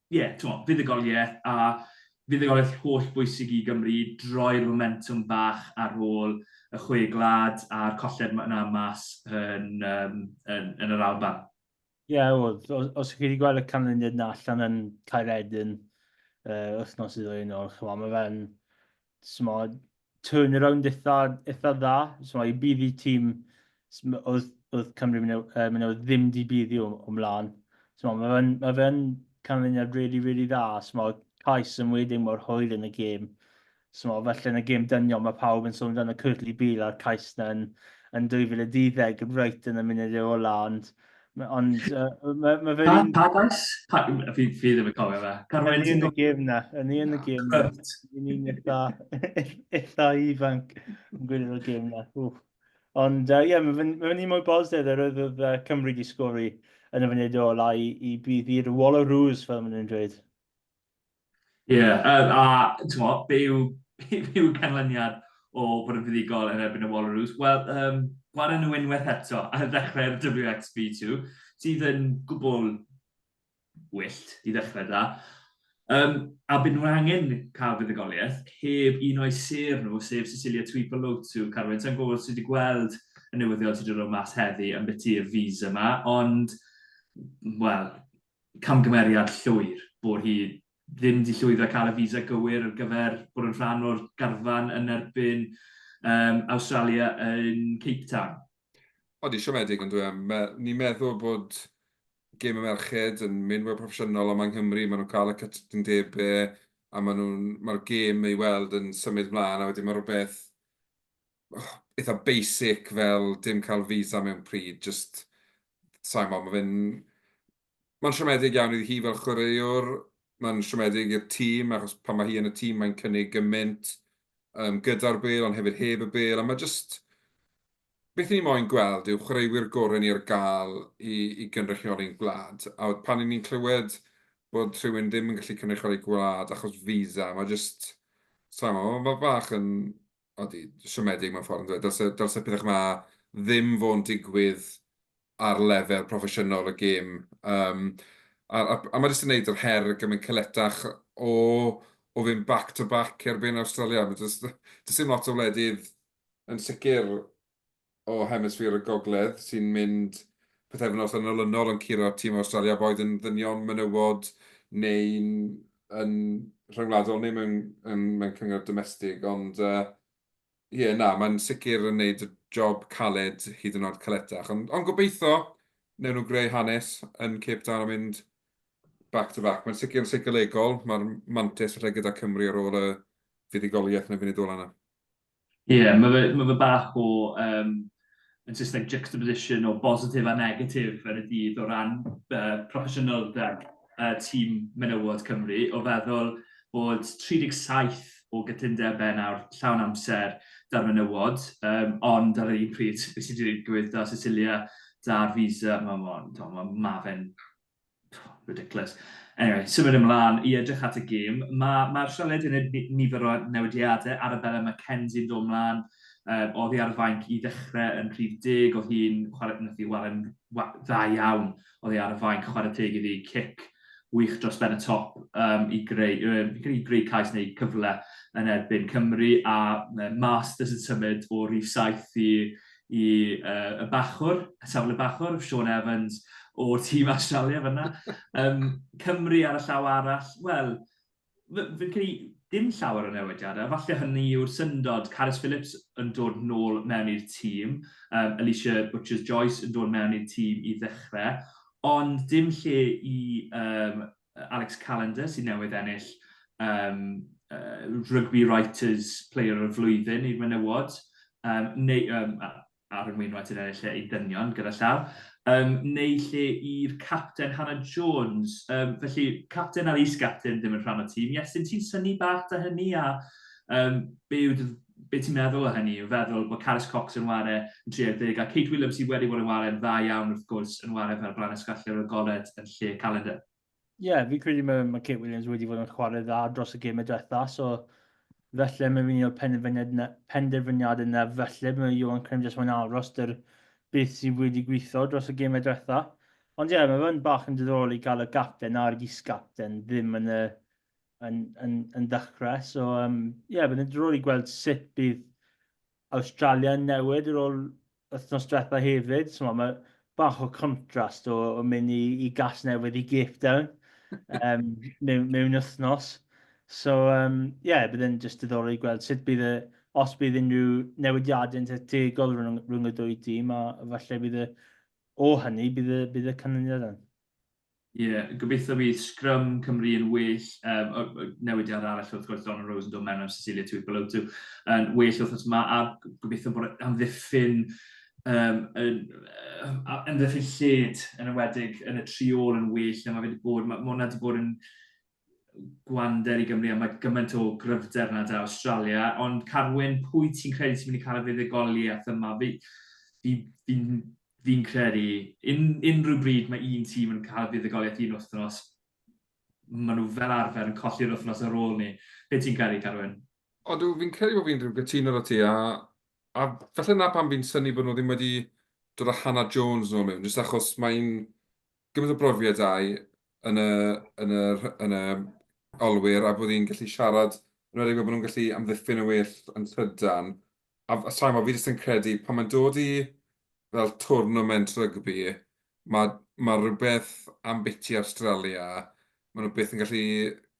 fuddugoliaeth a fuddugoliaeth holl bwysig i Gymru, droi'r momentum bach ar ôl y chweglad a'r colled yna mas yn yr Alban. Os ydych chi wedi gweld y canlyniad yna allan yn Caeredin wythnos i ddwy yn ôl, mae fe'n turnaround eitha dda. I buddi tîm oedd Cymru mynd ddim di buddi o mlaen. Mae fe'n canlyniad really dda. Cais yn wedyn mor hwyl yn y gêm. Felly yn y gêm dynion mae pawb yn sôn dan y Curtly Beale a'r cais na yn 2010 reit yn y munud o ola. Ond mae fe... Pa gais? Fi ddim yn cofio fe. Carwyn yn y gêm na. Yn y gêm na. Ni'n eitha ifanc yn gwneud o'r gêm na. Ond mae fe'n un mwy bosib ar oedd Cymru di sgori yn y munud o ola i bydd i'r Wallaroos fel maen nhw'n dweud. Ie, a ti'n mo, be yw canlyniad o fod yn fuddigol yn erbyn y Wallaroos? Wel, gwaran nhw unwaith eto ar ddechrau'r WXB2, sydd yn gwbl wyllt i ddechrau da. A byd nhw angen cael fuddigoliaeth, heb un o'i ser nhw, sef Cecilia Tweepalotu, Carwyn. Sa'n gwybod sydd wedi gweld y newyddion sydd wedi dod mas heddi yn byti y visa yma, ond, wel, camgymeriad llwyr bod hi ddim wedi llwyddo cael y visa gywir ar gyfer bod yn rhan o'r garfan yn erbyn Australia yn Cape Town. Odi, siomedig yn dweud. Ni'n meddwl bod gêm y merched yn mynd fel proffesiynol am yng Nghymru, maen nhw'n cael y cytundebau a mae'r gêm ei weld yn symud mlaen a wedyn mae rhywbeth eitha basic fel dim cael visa mewn pryd, just sa'n mo, mae'n siomedig iawn iddi hi fel chwaraewr, mae'n siomedig i'r tîm, achos pan mae hi yn y tîm mae'n cynnig gymaint gyda'r bel, ond hefyd heb y bel, a mae just beth ni'n moyn gweld yw chwaraewyr gorau ni ar gael i gynrychioli'n gwlad. A pan ni'n clywed bod rhywun ddim yn gallu cynrychioli gwlad achos visa, mae just, mae bach yn, siomedig mewn ffordd yn dweud. Dylse pethau yma ddim fod yn digwydd ar lefel proffesiynol y gêm. A mae jyst yn gwneud yr her gymaint cyletach o fynd back-to-back erbyn Australia. Does dim lot o wledydd yn sicr o hemisffer y gogledd sy'n mynd pethefnos yn olynol yn curo'r tîm Australia boed yn ddynion menywod neu'n rhyngwladol neu mewn cyngor domestig. Ond mae'n sicr yn gwneud y job caled hyd yn oed caletach. Ond gobeithio, newn nhw greu hanes yn Cape Town a mynd back-to-back. Mae'n sicr yn seicolegol. Mae'r mantis felly gyda Cymru ar ôl y fuddigoliaeth yn y funudol yna. Ie, mae fe bach o yn Saesneg juxtaposition o positif a negatif yn y dydd o ran proffesiynoldeb tîm menywod Cymru, o feddwl bod 37 o gytundebau nawr llawn amser dar menywod, ond ar yr un pryd, beth sydd wedi digwydd da Cecilia, da'r visa, mae fe'n ridiculous. Anyway, symud ymlaen i edrych at y gêm. Mae'r sialed yn nifer o newidiadau. Arabella Mackenzie'n dod ymlaen. Oedd hi ar y fainc i ddechrau yn rhif 10. Oedd hi'n chwarae'n dda iawn. Oedd hi ar y fainc chwarae teg iddi cic wych dros ben y top i greu cais neu cyfle yn erbyn Cymru. A Masters yn symud o rhif 7 i y bachwr, safle bachwr, Sean Evans, o'r tîm Australia fyna. Cymru ar y llaw arall, wel, fi'n credu dim llawer o newidiadau. Falle hynny yw'r syndod. Carys Phillips yn dod nôl mewn i'r tîm. Alicia Butchers-Joyce yn dod mewn i'r tîm i ddechrau. Ond dim lle i Alex Callender sy'n newydd ennill Rugby Writers Player o'r Flwyddyn i'r menywod. Ar y Wainwright yn ennill i dynion gyda llaw. Neu lle i'r capten Hannah Jones. Felly, capten a'r is-capten ddim yn rhan o tîm. Iestyn, ti'n syni bach da hynny a be ti'n meddwl o hynny? Yw feddwl bod Carys Cox yn ware yn 30 a Kate Williams sydd wedi bod yn ware yn dda iawn wrth gwrs yn ware fel Blaen Ysgallau'r Agored yn lle Calendar. Ie, fi credu mae Kate Williams wedi bod yn chwarae dda dros y gêm y diwetha, so felly mae'n mynd o'r penderfyniad yna, felly mae Iwan Crym jyst mae'n aros dyr beth sydd wedi gweithio dros y gêm y diwetha. Ond ie, mae fe'n bach yn diddorol i gael y gapten a'r is-gapten ddim yn dechrau. So ie, bydd yn diddorol i gweld sut bydd Australia yn newid ar ôl wythnos diwetha hefyd. So mae bach o contrast o mynd i gas newydd i Cape Town mewn wythnos. So, bydd yn just diddorol i gweld sut bydd os bydd unrhyw newidiadau yn tegol rhwng y dwy tîm, a falle bydd bydd y canlyniad yn. Ie, gobeithio bydd sgrym Cymru yn well. Newidiad arall wrth gwrs Donna Rose yn dod mewn am Cecilia Tweepalotu yn well wrth yma, a gobeithio bod amddiffyn amddiffyn lled yn ywedig yn y triol yn well. Mae hwnna wedi bod yn gwander i Gymru, a mae gymaint o gryfder yna da Australia, ond Carwyn, pwy ti'n credu sy'n mynd i cael y fuddigoliaeth yma? Fi'n credu, unrhyw bryd mae un tîm yn cael y fuddigoliaeth un wythnos, maen nhw fel arfer yn colli'r wythnos ar ôl ni. Be ti'n cael ei, Carwyn? Odw, fi'n credu bod fi'n rhyw gytuno o ti, a felly na pan fi'n syni bod nhw ddim wedi dod â Hannah Jones nhw mewn, jyst achos mae'n gymaint o brofiadau yn y olwyr, a bod hi'n gallu siarad, yn wedi bod nhw'n gallu amddiffyn y well yn Llydan. A sa'n ma, fi jyst yn credu, pan mae'n dod i fel tournament rygbi, mae rhywbeth am biti Australia, maen nhw byth yn gallu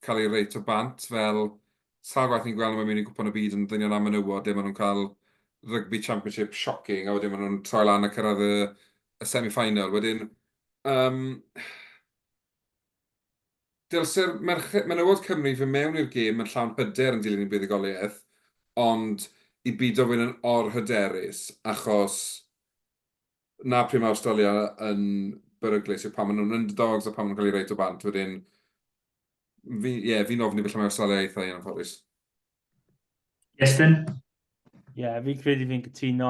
cael ei reit o bant, fel sawl gwaith ni'n gweld nhw'n mynd i gwpan y byd yn ddynion am menywod, lle maen nhw'n cael Rugby Championship shocking, a wedyn maen nhw'n troi lan a cyrraedd y semi-final. Wedyn, dylse'r menywod Cymru fy mewn i'r gêm yn llawn hyder yn dilyn i buddugoliaeth, ond i byd o fynd yn or-hyderus, achos na prym Australia yn beryglus yw pan maen nhw'n underdogs a pan maen nhw'n cael ei reit o bant. Wedyn, fi'n ofni felly mae Australia eitha yn anffodus. Iestyn? Ie, fi credu fi'n cytuno.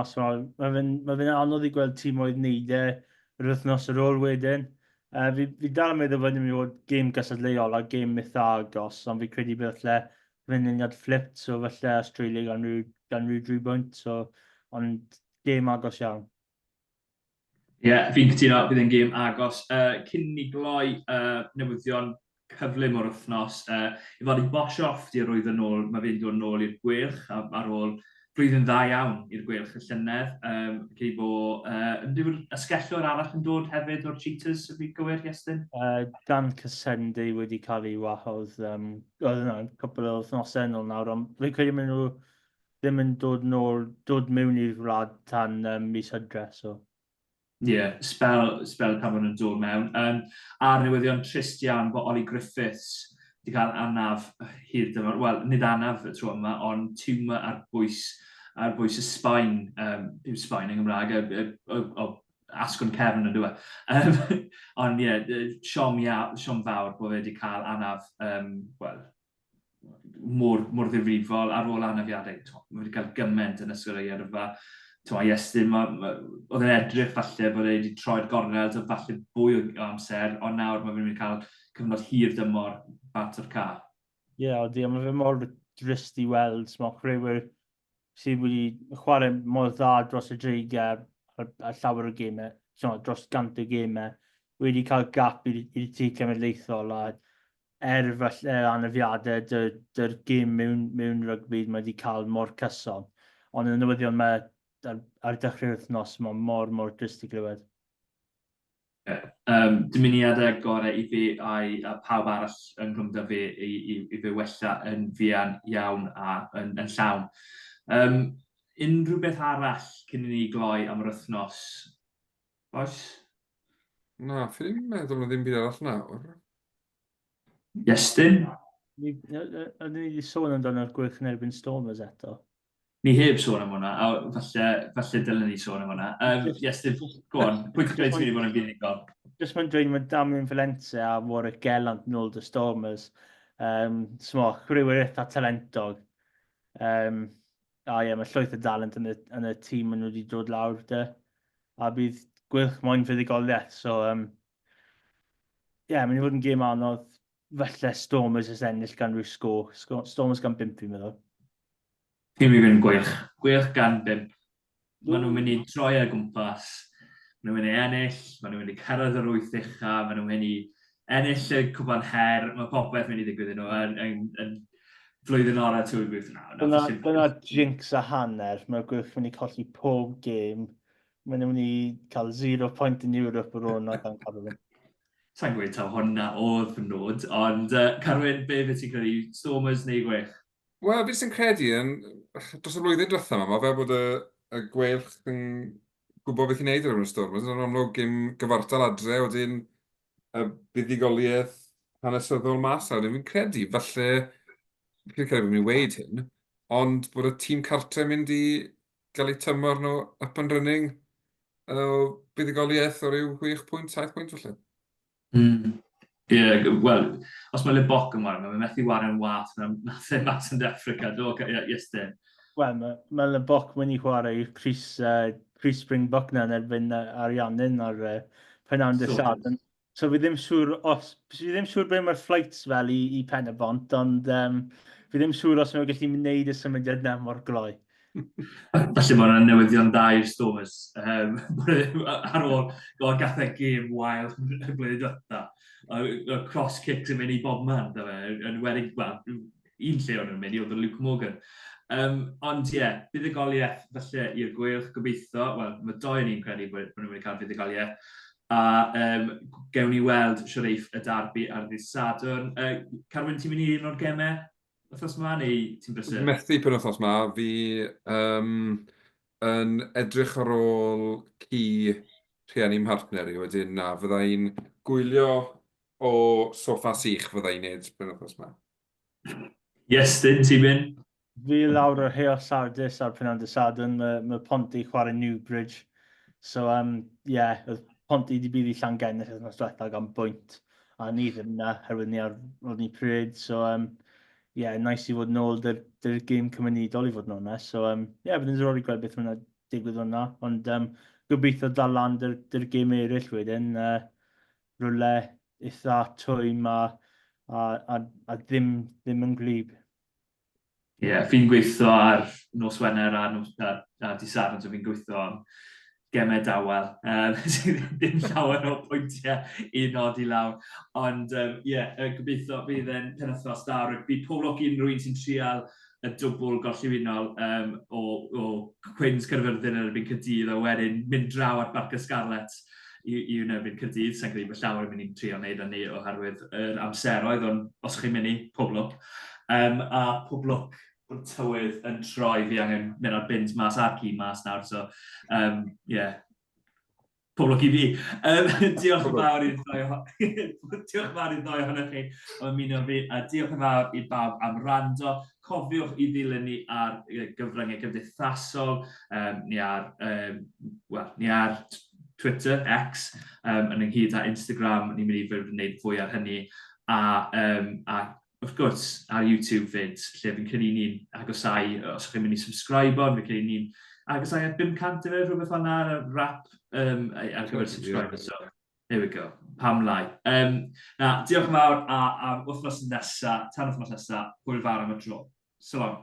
Mae fe'n anodd i gweld tîm oedd wneud yr wythnos ar ôl wedyn. Fi dal yn meddwl fod ni'n mynd i fod gêm gysadleuol a gêm eitha agos, ond fi credu bydd lle fe'n uniad flipped, so falle Australia gan rhyw 3 bwynt, ond gêm agos iawn. Ie, fi'n cytuno, bydd yn gêm agos. Cyn ni gloi newyddion cyflym o'r wythnos, i fod i bosh off di'r rwydd yn ôl, mae fe'n dod yn ôl i'r gwylch ar ôl blwyddyn dda iawn i'r gwylch y llynedd. Cei bod ysgellwr arall yn dod hefyd o'r Cheetahs, y fi gywir, Iestyn? Dan Cysendi wedi cael ei wahodd, oedd yna cwpl o wythnosau yn ôl nawr, ond fi'n credu maen nhw ddim yn dod mewn i'r wlad tan mis Hydref, so. Ie, spel pan maen nhw'n dod mewn. A'r newyddion trist iawn bod Oli Griffiths wedi cael anaf hir dymor, wel, nid anaf y tro yma, ond tiwmor ar bwys y Sbaen, yw Sbaen yng Nghymraeg, o asgwrn cefn yn dweud. Ond ie, siom fawr bod fe wedi cael anaf, wel, mor ddifrifol ar ôl anafiadau. Mae wedi cael gymaint yn ysgol ei yrfa. Iestyn, oedd yn edrych falle bod e wedi troi'r gornel a falle fwy o amser, ond nawr mae fe'n mynd cael cyfnod hir dymor bat o'r ca. Ie, mae fe mor drist i weld, mae rhywun sydd wedi chwarae mor dda dros y dreigiau a llawer o gemau, dros 100 o gemau, wedi cael gap i'r tîm cenedlaethol a falle anafiadau dy'r gêm mewn rygbi mae wedi cael mor cyson. Ond yn y newyddion ar dechrau'r wythnos, mae mor drist i glywed. Dymuniadau gorau i fi a pawb arall yn rhwng fe i fe wella yn fuan iawn a yn llawn. Unrhyw beth arall cyn i ni gloi am yr wythnos? Oes? Na, fi ddim meddwl na ddim byd arall nawr. Iestyn? Ydyn ni wedi sôn amdano'r gwylch yn erbyn Stormers eto? Ni heb sôn am hwnna, a falle dylen ni sôn am hwnna. Iestyn, go on, pwy ti'n dweud ti'n mynd i fod yn funigol? Jyst mae'n dweud mae Damien Valencia a mor y gelant nôl dy Stormers. Smoch, rhywun eitha talentog. Mae llwyth o dalent yn y tîm maen nhw wedi dod lawr dy. A bydd gwylch moyn fuddigoliaeth. So, mae'n mynd i fod yn gêm anodd. Felly Stormers ys ennill gan rhyw sgôr. Stormers gan 5 fi'n meddwl. Fi'n mynd i'n gwych. Gwych gan 5. Maen nhw'n mynd i troi ar gwmpas. Maen nhw'n mynd i ennill. Maen nhw'n mynd i cyrraedd yr 8 ucha. Maen nhw'n mynd i ennill y cwpan her. Mae popeth mynd i ddigwydd nhw yn flwyddyn o'r twy gwych. Dyna jinx a hanner. Mae'r gwych mynd i colli pob gêm. Maen nhw'n mynd i cael 0 point in Europe ar ôl gan Carwyn. Sa'n gweud taw hwnna oedd fy nod, ond Carwyn, be fe ti'n credu? Stormers neu gwych? Wel, fi sy'n credu dros y blwyddyn diwethaf yma, mae fe bod y gwelch yn gwybod beth i wneud ar ymwneud Stormers. Yn amlwg gym gyfartal adre, wedyn y buddigoliaeth hanesyddol mas. A fi'n credu, falle, fi'n credu bod ni'n weid hyn, ond bod y tîm cartre mynd i gael eu tymor nhw up and running o buddigoliaeth o ryw 6 pwynt, 7 pwynt falle. Wel, os mae Leboc yn wario, mae'n methu wario yn wath nath e mas yn Africa, do, Iestyn? Wel, mae Leboc mynd i chwarae i'r Chris Springbok na yn erbyn Ariannin ar Penawn Dillad. So fi ddim siŵr be mae'r flights fel i pen y bont, ond fi ddim siŵr os mae'n gallu wneud y symudiad na mor gloi. Felly mae hwnna'n newyddion da i'r Stormers. Ar ôl gathau game wild y blwyddyn diwetha. Y cross kicks yn mynd i bob man, yn wedi, wel, un lle o'n yn mynd i oedd y Luke Morgan. Ond ie, buddigoliaeth felly i'r gweilch gobeithio, wel, mae doi ni'n credu bod nhw'n wedi cael buddigoliaeth. A gewn ni weld siwreif y darbi ar ddydd Sadwrn. Carwyn, ti'n mynd i un o'r gemau wythnos yma, neu ti'n brysur? Methu penwythnos yma, fi yn edrych ar ôl ci rhieni mhartner i wedyn na, fydda i'n gwylio o soffa sych fydda i'n neud penwythnos yma. Iestyn, ti'n mynd? Fi lawr o'r heo Sardis ar Prynawn dy Sadwrn, mae Ponti chwarae Newbridge. So, oedd Ponti wedi bydd i Llangennych wythnos diwetha gan bwynt. A ni ddim na, herwydd ni pryd. So, nice i fod yn ôl dy'r gêm cymunedol i fod yn onest. So, byddwn i'n rhoi gweld beth mae'n digwydd hwnna. Ond gobeithio dal lan dy'r gêm eraill wedyn. Rwle eitha twym a ddim yn gwlyb. Ie, fi'n gweithio ar nos Wener a Dydd Sadwrn, so fi'n gweithio am gemau dawel. Dim llawer o pwyntiau i nodi lawr. Ond gobeithio bydd e'n penwythnos da rygbi. Poblog unrhyw un sy'n trial y dwbl gorllewinol o Cwins Cyrfyrddin yn erbyn Caerdydd a wedyn mynd draw at Barca Scarlet i wynebu'r Caerdydd. Sa'n credu bod llawer yn mynd i'n trial wneud â ni oherwydd yr amseroedd, ond os chi'n mynd i poblog. A poblog o'r tywydd yn troi, fi angen mynd ar bins mas a'r ci mas nawr, so poblog i fi. Diolch yn fawr i'r ddoi ohonoch chi am ymuno fi, a diolch yn fawr i bawb am rando. Cofiwch i ddilyn ni ar gyfryngau gymdeithasol, ni ar Twitter, X, yn ynghyd â Instagram, ni'n mynd i fod yn gwneud fwy ar hynny, a wrth gwrs, ar YouTube fyd, lle fi'n credu ni'n agosau, os chi'n mynd i subscribe on, fi'n credu ni'n agosau at 500 efo rhywbeth fan'na ar y rap ar gyfer subscribers. So, there we go. Pam lai. Diolch yn fawr, a wythnos nesa, tan wythnos nesa, hwyl fawr am y tro. So long.